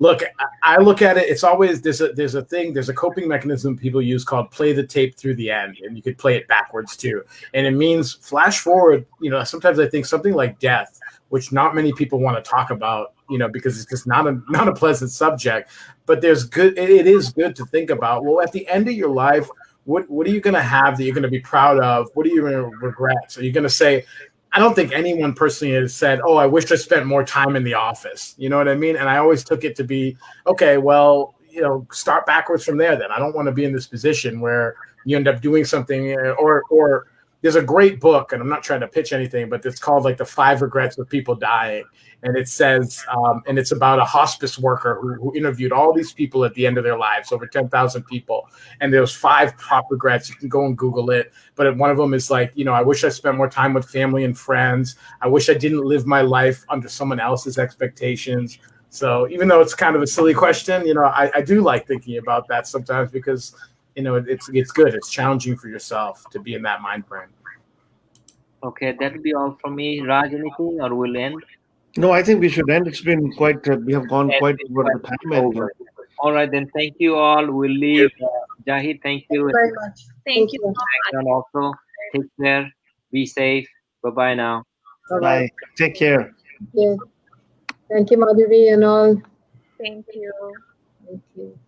look. I look at it. It's always there's a coping mechanism people use called play the tape through the end, and you could play it backwards too. And it means flash forward. Sometimes I think something like death, which not many people want to talk about, because it's just not a pleasant subject. But it is good to think about. Well, at the end of your life, what are you going to have that you're going to be proud of? What are you going to regret? So you're going to say, I don't think anyone personally has said, "Oh, I wish I spent more time in the office." You know what I mean? And I always took it to be, okay, well, start backwards from there. Then I don't want to be in this position where you end up doing something, or there's a great book, and I'm not trying to pitch anything, but it's called like The 5 Regrets of People Dying, and it says, and it's about a hospice worker who interviewed all these people at the end of their lives, over 10,000 people, and there's 5 top regrets. You can go and Google it, but one of them is like, I wish I spent more time with family and friends. I wish I didn't live my life under someone else's expectations. So even though it's kind of a silly question, I do like thinking about that sometimes because it's good. It's challenging for yourself to be in that mind frame. Okay, that will be all from me. Raj, anything, or we'll end? No, I think we should end. It's been quite. We have gone quite over the time. And all right, then. Thank you all. We'll leave. Jahid, thank you. Very much. Thank you so much. And also, take care. Be safe. Bye-bye now. Bye. Take care. Yeah. Thank you, Madhuri, and all. Thank you. Thank you.